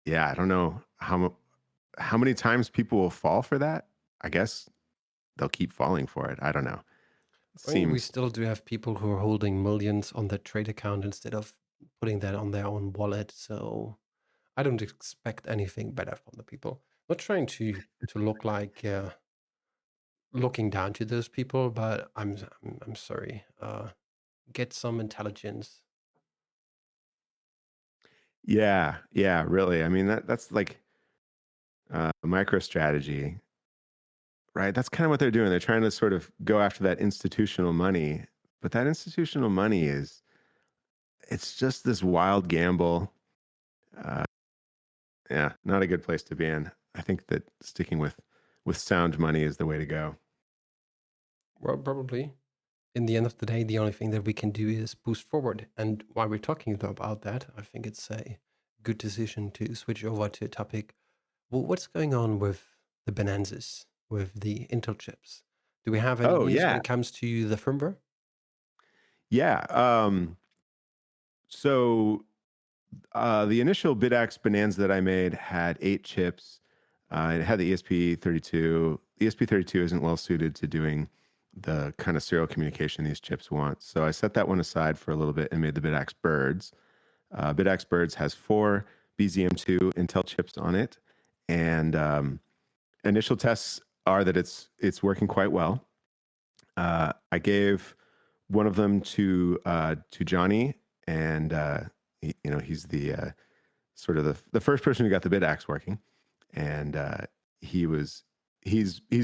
yeah, I don't know how many times people will fall for that. I guess they'll keep falling for it. I don't know. It I mean, we seems still do have people who are holding millions on their trade account instead of putting that on their own wallet. So I don't expect anything better from the people. Not trying to look like looking down to those people, but I'm sorry. Get some intelligence. yeah, yeah, really. I mean that's like micro strategy, right? That's kind of what they're doing. They're trying to sort of go after that institutional money, but that institutional money it's just this wild gamble. Uh, yeah, not a good place to be in. I think that sticking with sound money is the way to go. Well, probably. In the end of the day, the only thing that we can do is boost forward. And while we're talking about that, I think it's a good decision to switch over to a topic. Well, what's going on with the bonanzas, with the Intel chips? Do we have any Oh news when yeah, it comes to the firmware? yeah. So the initial Bitaxe Bonanza that I made had 8 chips. It had the ESP32. The ESP32 isn't well suited to doing the kind of serial communication these chips want. So I set that one aside for a little bit and made the Bitaxe Birds. Bitaxe Birds has 4 BZM2 Intel chips on it, and initial tests are that it's working quite well. I gave one of them to Johnny, and he's the sort of the first person who got the Bitaxe working, and he's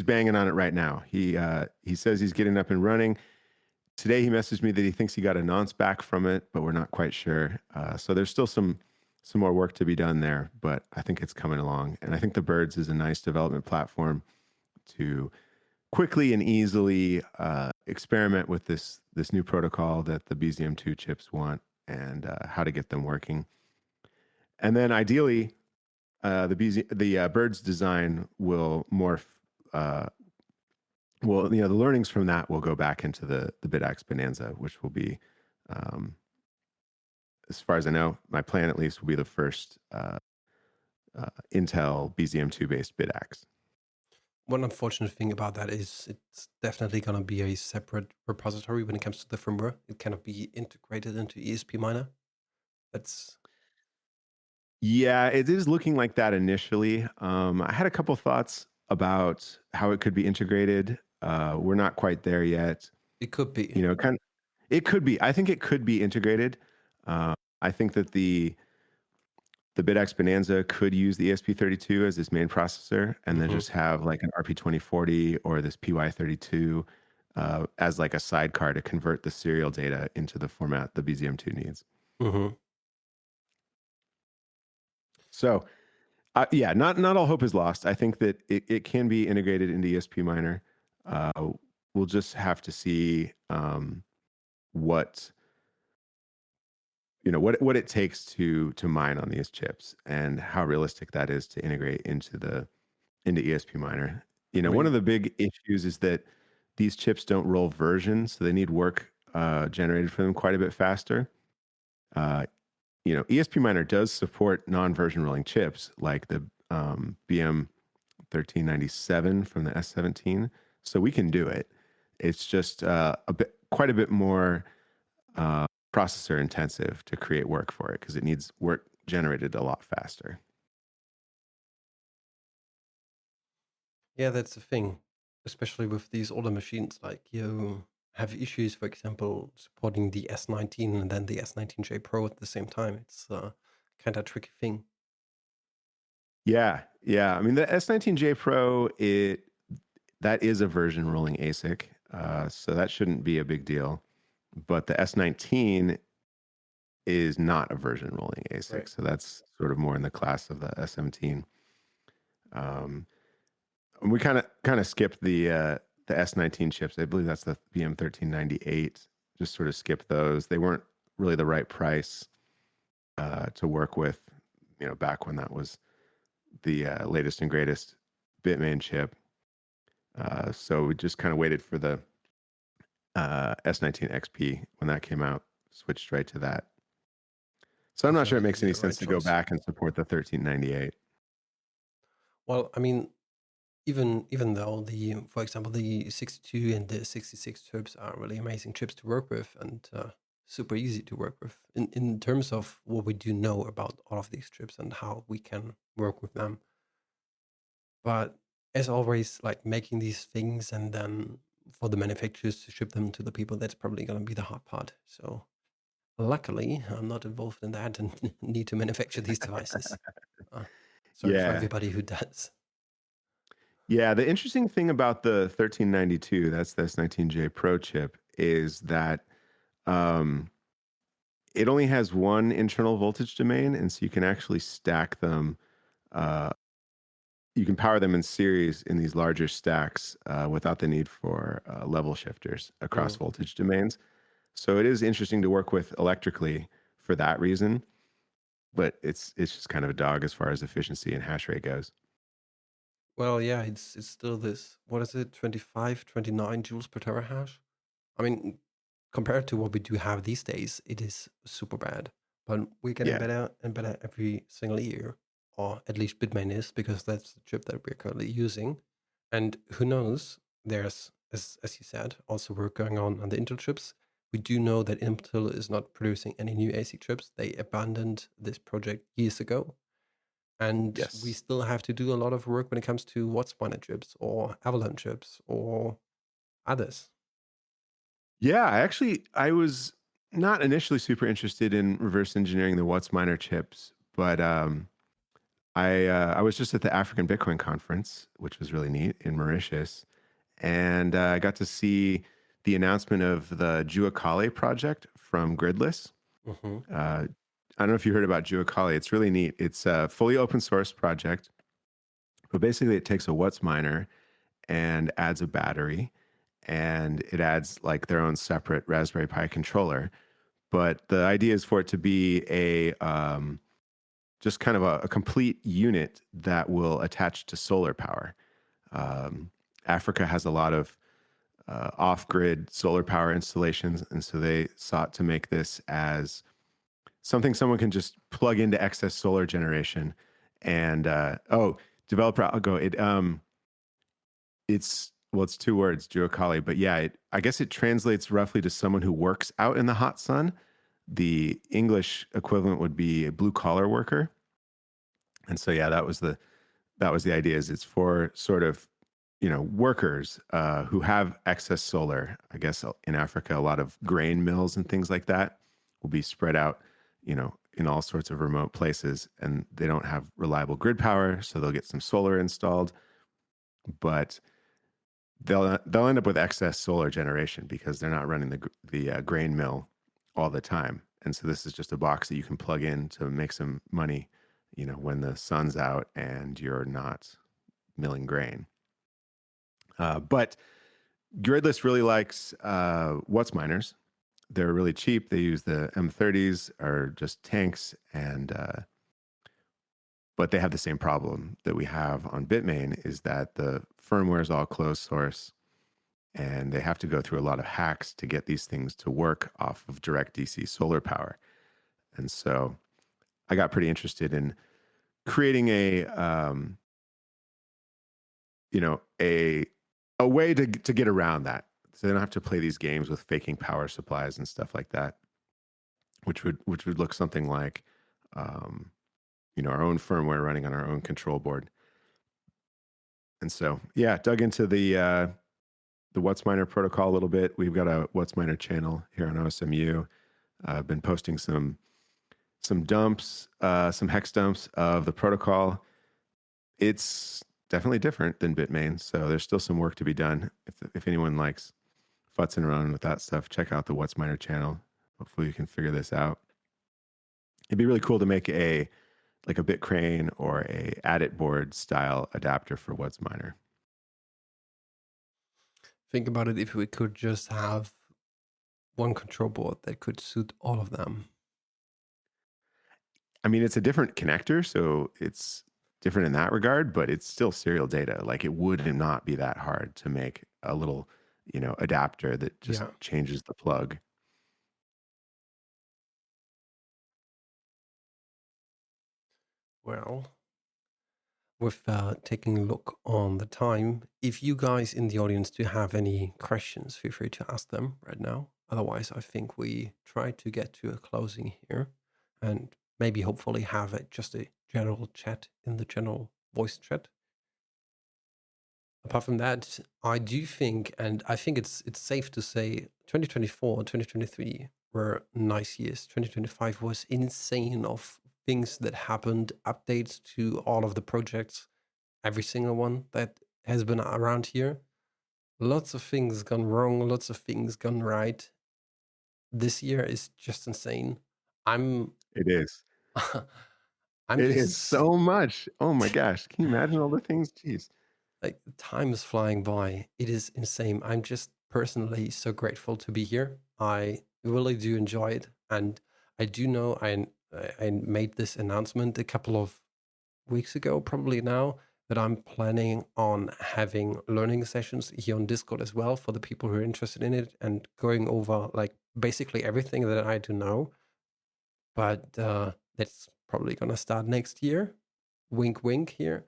banging on it right now. He says he's getting up and running. Today he messaged me that he thinks he got a nonce back from it, but we're not quite sure. So there's still some more work to be done there, but I think it's coming along. And I think the Birds is a nice development platform to quickly and easily experiment with this new protocol that the BZM2 chips want, and how to get them working. And then ideally, the Bird's design will morph. Uh, well, the learnings from that will go back into the Bitaxe Bonanza, which will be, um, as far as I know, my plan at least will be the first Intel BZM2 based Bitaxe. One unfortunate thing about that is it's definitely going to be a separate repository when it comes to the firmware. It cannot be integrated into ESP Miner. That's Yeah, it is looking like that initially. I had a couple thoughts about how it could be integrated. We're not quite there yet. it could be. It could be. I think it could be integrated. I think that the Bitaxe Bonanza could use the ESP32 as its main processor, and then just have like an RP2040 or this PY32 as like a sidecar to convert the serial data into the format the BZM2 needs. Mm-hmm. So, yeah, not all hope is lost. I think that it can be integrated into ESP Miner. We'll just have to see what what it takes to mine on these chips, and how realistic that is to integrate into ESP Miner. One of the big issues is that these chips don't roll versions, so they need work generated for them quite a bit faster. ESP Miner does support non-version rolling chips like the BM 1397 from the S17, so we can do it. It's just quite a bit more processor intensive to create work for it, because it needs work generated a lot faster. Yeah, that's the thing, especially with these older machines. Like you have issues, for example, supporting the S19 and then the S19J Pro at the same time. It's kind of tricky thing. Yeah. I mean, the S19J Pro, that is a version rolling ASIC, so that shouldn't be a big deal. But the S19 is not a version rolling ASIC, Right. so that's sort of more in the class of the S17. We kind of skipped the S19 chips. I believe that's the BM 1398. Just sort of skipped those. They weren't really the right price to work with, back when that was the latest and greatest Bitmain chip. So we just kind of waited for the S19 XP when that came out, switched right to that. So I'm not sure it makes any sense to go back and support the 1398. Well, I mean, even though for example, the 62 and the 66 chips are really amazing chips to work with, and super easy to work with in terms of what we do know about all of these chips and how we can work with them. But as always, like making these things and then for the manufacturers to ship them to the people, that's probably going to be the hard part. So luckily, I'm not involved in that and need to manufacture these devices. Sorry for everybody who does. Yeah, the interesting thing about the 1392, that's the S19J Pro chip, is that it only has one internal voltage domain, and so you can actually stack them. You can power them in series in these larger stacks without the need for level shifters across voltage domains. So it is interesting to work with electrically for that reason, but it's just kind of a dog as far as efficiency and hash rate goes. Well, yeah, it's still this, what is it, 25, 29 joules per terahash? I mean, compared to what we do have these days, it is super bad. But we're getting better and better every single year, or at least Bitmain is, because that's the chip that we're currently using. And who knows, there's, as you said, also work going on the Intel chips. We do know that Intel is not producing any new ASIC chips. They abandoned this project years ago. And we still have to do a lot of work when it comes to WhatsMiner chips or Avalon chips or others. Yeah, I was not initially super interested in reverse engineering the WhatsMiner chips, but I was just at the African Bitcoin conference, which was really neat in Mauritius, and I got to see the announcement of the Juakale project from Gridless. I don't know if you heard about Juakale. It's really neat. It's a fully open source project, but basically it takes a WhatsMiner and adds a battery, and it adds like their own separate Raspberry Pi controller. But the idea is for it to be a just kind of a complete unit that will attach to solar power. Africa has a lot of off-grid solar power installations, and so they sought to make this as something someone can just plug into excess solar generation. And developer, I'll go. It's two words, Duocali, but yeah, I guess it translates roughly to someone who works out in the hot sun. The English equivalent would be a blue collar worker. And so yeah, that was the idea. Is it's for sort of workers who have excess solar. I guess in Africa, a lot of grain mills and things like that will be spread out, in all sorts of remote places, and they don't have reliable grid power, so they'll get some solar installed, but they'll end up with excess solar generation because they're not running the grain mill all the time. And so this is just a box that you can plug in to make some money, when the sun's out and you're not milling grain. But Gridless really likes What's miners. They're really cheap. They use the M30s, are just tanks, and but they have the same problem that we have on Bitmain, is that the firmware is all closed source, and they have to go through a lot of hacks to get these things to work off of direct DC solar power. And so I got pretty interested in creating a way to get around that, so they don't have to play these games with faking power supplies and stuff like that, which would look something like our own firmware running on our own control board. And so yeah, dug into the What's Miner protocol a little bit. We've got a What's Miner channel here on OSMU. I've been posting some dumps, some hex dumps of the protocol. It's definitely different than Bitmain, so there's still some work to be done. If anyone likes futzing around with that stuff, check out the What's Miner channel. Hopefully you can figure this out. It'd be really cool to make a BitCrane or a Addit board style adapter for What's Miner. Think about it, if we could just have one control board that could suit all of them. I mean, it's a different connector, so it's different in that regard, but it's still serial data. Like, it would not be that hard to make a little, adapter that just changes the plug. Well, with taking a look on the time, if you guys in the audience do have any questions, feel free to ask them right now. Otherwise, I think we try to get to a closing here, and maybe hopefully have just a general chat in the general voice chat. Apart from that, I do think, and I think it's safe to say, 2024, 2023 were nice years. 2025 was insane of things that happened, updates to all of the projects, every single one that has been around here. Lots of things gone wrong, lots of things gone right. This year is just insane. It is. I'm It just is so much. Oh my gosh. Can you imagine all the things? Jeez. like, time is flying by. It is insane. I'm just personally so grateful to be here. I really do enjoy it, and I do know I made this announcement a couple of weeks ago, probably now, that I'm planning on having learning sessions here on Discord as well for the people who are interested in it, and going over like basically everything that I do know. But that's probably gonna start next year. Wink, wink here.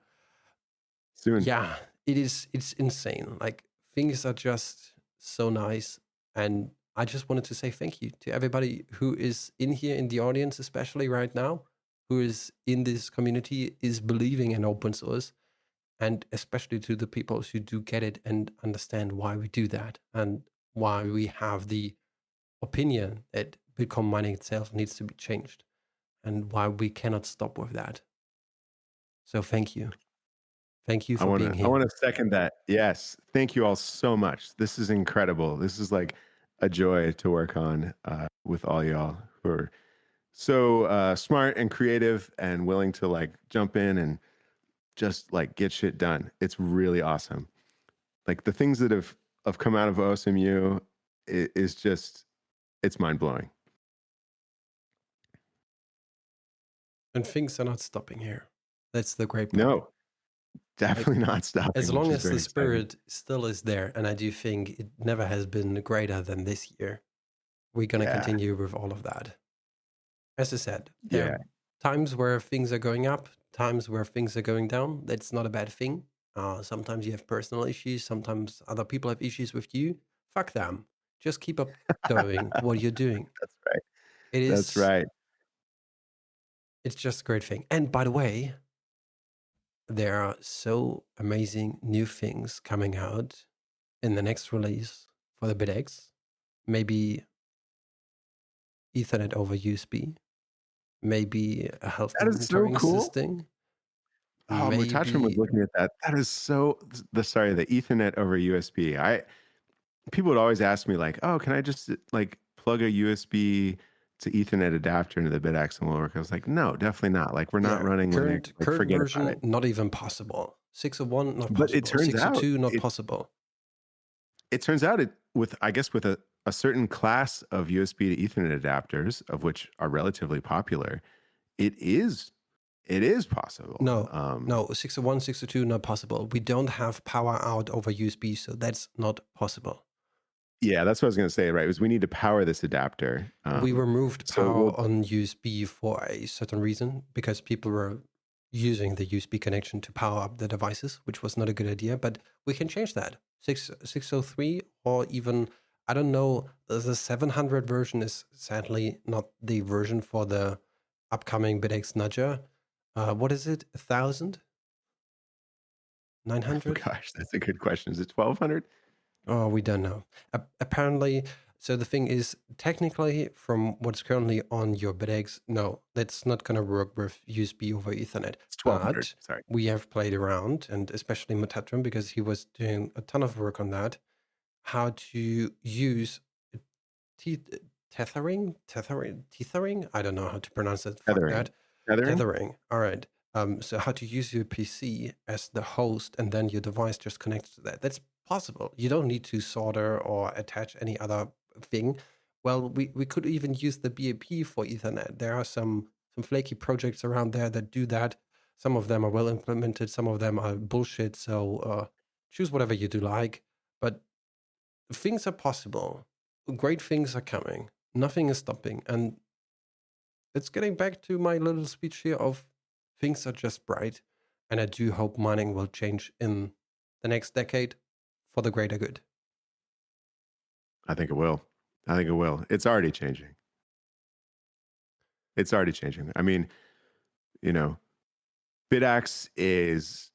Soon. Yeah, it's insane. Like, things are just so nice, and I just wanted to say thank you to everybody who is in here in the audience, especially right now, who is in this community, is believing in open source, and especially to the people who do get it and understand why we do that, and why we have the opinion that Bitcoin mining itself needs to be changed, and why we cannot stop with that. So thank you. Thank you for being here. I want to second that. Yes. Thank you all so much. This is incredible. This is like a joy to work on with all y'all who are so smart and creative and willing to like jump in and just like get shit done. It's really awesome. Like the things that have come out of OSMU is just, it's mind blowing. And things are not stopping here. That's the great part. No, definitely not As stopping, which long is as the very exciting. spirit still is there, and I do think it never has been greater than this year, we're going to Yeah. continue with all of that. As I said, there Yeah. are times where things are going up, times where things are going down. That's not a bad thing. Sometimes you have personal issues. Sometimes other people have issues with you. Fuck them. Just keep up doing what you're doing. That's right. It That's is. right. It's just a great thing. And by the way, there are so amazing new things coming out in the next release for the Bitaxe. Maybe Ethernet over USB. Maybe a health That is so monitoring cool. system. Oh, Mutachman was Maybe, looking at that. That is so the Ethernet over USB. People would always ask me like, "Oh, can I just like plug a USB to Ethernet adapter into the Bitaxe and it'll work?" I was like, "No, definitely not. Like we're not yeah, running Linux. Like current forget about version, it." not even possible. 601, not But possible. 602, not possible. it turns out it with I guess with a certain class of USB to Ethernet adapters, of which are relatively popular, it is possible. No, 601, 602, not possible. We don't have power out over USB, so that's not possible. Yeah, that's what I was going to say. Right, was we need to power this adapter. We removed So power on USB for a certain reason because people were using the USB connection to power up the devices, which was not a good idea. But we can change that. 603 or even, I don't know, the 700 version is sadly not the version for the upcoming Bitaxe Nudger. What is it? 1,000? oh 900? gosh, that's a good question. Is it 1200? Oh, we don't know. Apparently, so the thing is, technically, from what's currently on your Bitaxe, no, that's not going to work with USB over Ethernet. It's 1200. But Sorry. we have played around, and especially Mutatron, because he was doing a ton of work on that, how to use te- tethering. I don't know how to pronounce it. Fuck Tethering. that. Tethering. All right. So how to use your PC as the host, and then your device just connects to that. That's possible. You don't need to solder or attach any other thing. Well, we could even use the BAP for Ethernet. There are some flaky projects around there that do that. Some of them are well implemented. Some of them are bullshit. So choose whatever you do like. But things are possible. Great things are coming. Nothing is stopping. And it's getting back to my little speech here of things are just bright. And I do hope mining will change in the next decade for the greater good. I think it will. I think it will. It's already changing. It's already changing. I mean, you know, Bitaxe is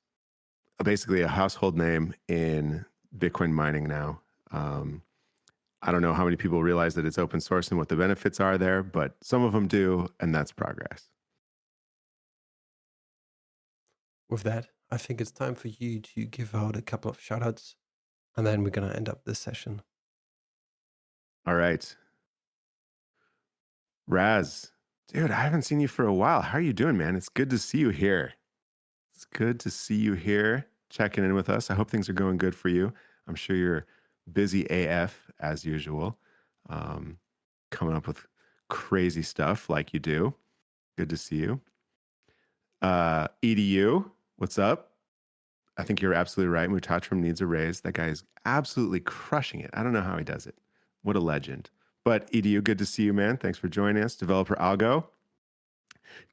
basically a household name in Bitcoin mining now. I don't know how many people realize that it's open source and what the benefits are there, but some of them do, and that's progress. With that, I think it's time for you to give out a couple of shout outs, and then we're going to end up this session. All right. Raz, dude, I haven't seen you for a while. How are you doing, man? It's good to see you here. It's good to see you here checking in with us. I hope things are going good for you. I'm sure you're busy AF as usual, coming up with crazy stuff like you do. Good to see you. EDU, what's up? I think you're absolutely right. Mutatrum needs a raise. That guy is absolutely crushing it. I don't know how he does it. What a legend. But EDU, good to see you, man. Thanks for joining us. Developer Algo,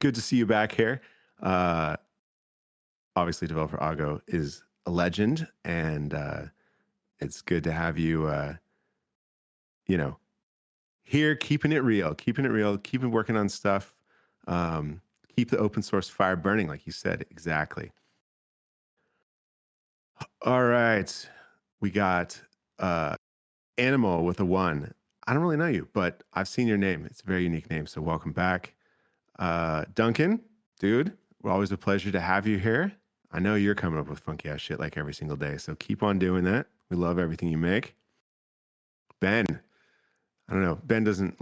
good to see you back here. Obviously, Developer Algo is a legend, and it's good to have you, here keeping it real, keeping working on stuff. Keep the open source fire burning, like you said. Exactly. All right. We got Animal with a 1. I don't really know you, but I've seen your name. It's a very unique name, so welcome back. Duncan, dude, always a pleasure to have you here. I know you're coming up with funky ass shit like every single day, so keep on doing that. We love everything you make. Ben, I don't know. Ben doesn't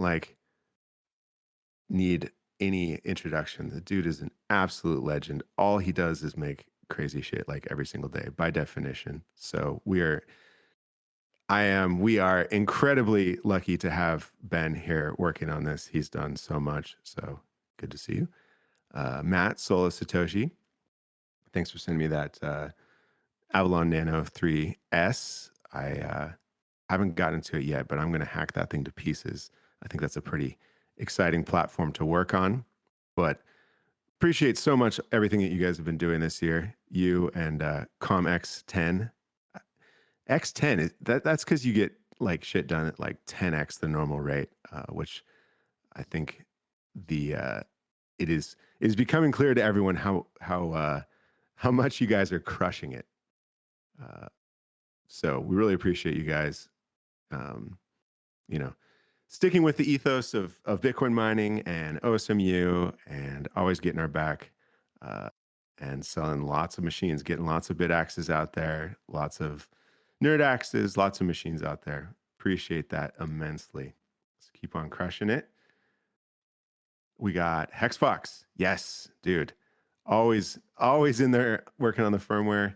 need any introduction. The dude is an absolute legend. All he does is make crazy shit like every single day by definition. So we are incredibly lucky to have Ben here working on this. He's done so much. So good to see you. Matt Sola Satoshi, thanks for sending me that Avalon Nano 3S. I haven't gotten to it yet, but I'm going to hack that thing to pieces. I think that's a pretty exciting platform to work on. But appreciate so much everything that you guys have been doing this year. You and ComX10. X10 that's because you get like shit done at like 10x the normal rate, which I think it is becoming clear to everyone how much you guys are crushing it. So we really appreciate you guys, you know, sticking with the ethos of Bitcoin mining and OSMU and always getting our back, and selling lots of machines, getting lots of Bitaxes out there, lots of Nerd Axes, lots of machines out there. Appreciate that immensely. Let's keep on crushing it. We got Hexfox. Yes, dude. Always in there working on the firmware.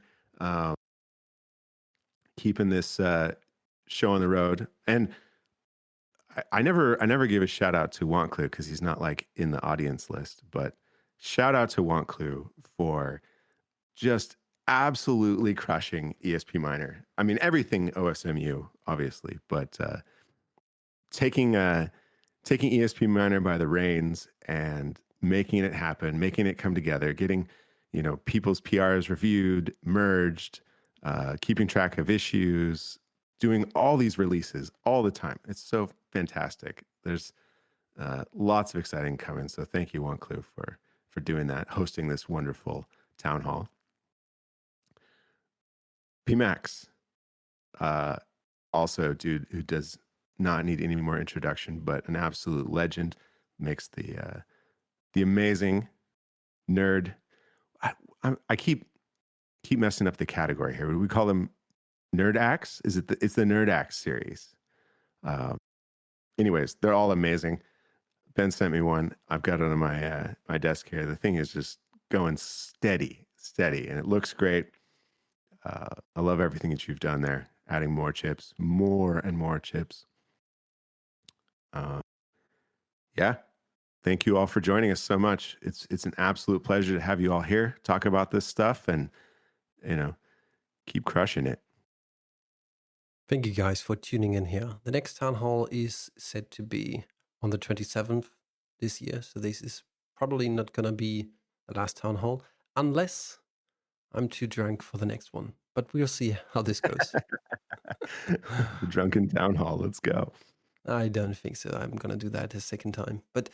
Keeping this show on the road. And I never gave a shout out to WantClue because he's not like in the audience list, but shout out to WantClue for just absolutely crushing ESP Miner. I mean, everything OSMU, obviously, but taking ESP Miner by the reins and making it happen, making it come together, getting people's PRs reviewed, merged, keeping track of issues, doing all these releases all the time. It's so fantastic. There's lots of exciting coming. So thank you, OneClue, for doing that, hosting this wonderful town hall. PMax, also dude who does not need any more introduction, but an absolute legend, makes the amazing nerd. I keep messing up the category here. We call them Nerd Acts. It's the Nerd Acts series. Anyways, they're all amazing. Ben sent me one. I've got it on my desk here. The thing is just going steady, and it looks great. I love everything that you've done there, adding more chips, more and more chips. Yeah, thank you all for joining us so much. It's an absolute pleasure to have you all here, talk about this stuff, and keep crushing it. Thank you guys for tuning in here. The next town hall is set to be on the 27th this year, so this is probably not gonna be the last town hall unless I'm too drunk for the next one. But we'll see how this goes. The drunken town hall. Let's go. I don't think so. I'm gonna do that a second time. But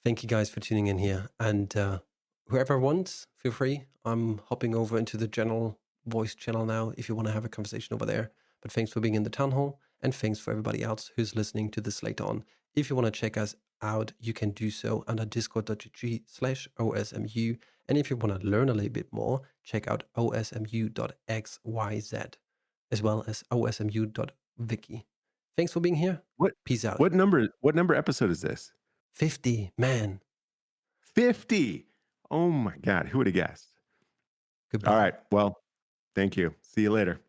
thank you guys for tuning in here. And whoever wants, feel free. I'm hopping over into the general voice channel now if you want to have a conversation over there. But thanks for being in the town hall, and thanks for everybody else who's listening to this later on. If you want to check us out, you can do so under discord.gg/OSMU. And if you want to learn a little bit more, check out osmu.xyz, as well as osmu.wiki. Thanks for being here. Peace out. What number episode is this? 50, man. 50. Oh my God. Who would have guessed? Goodbye. All right. Well, thank you. See you later.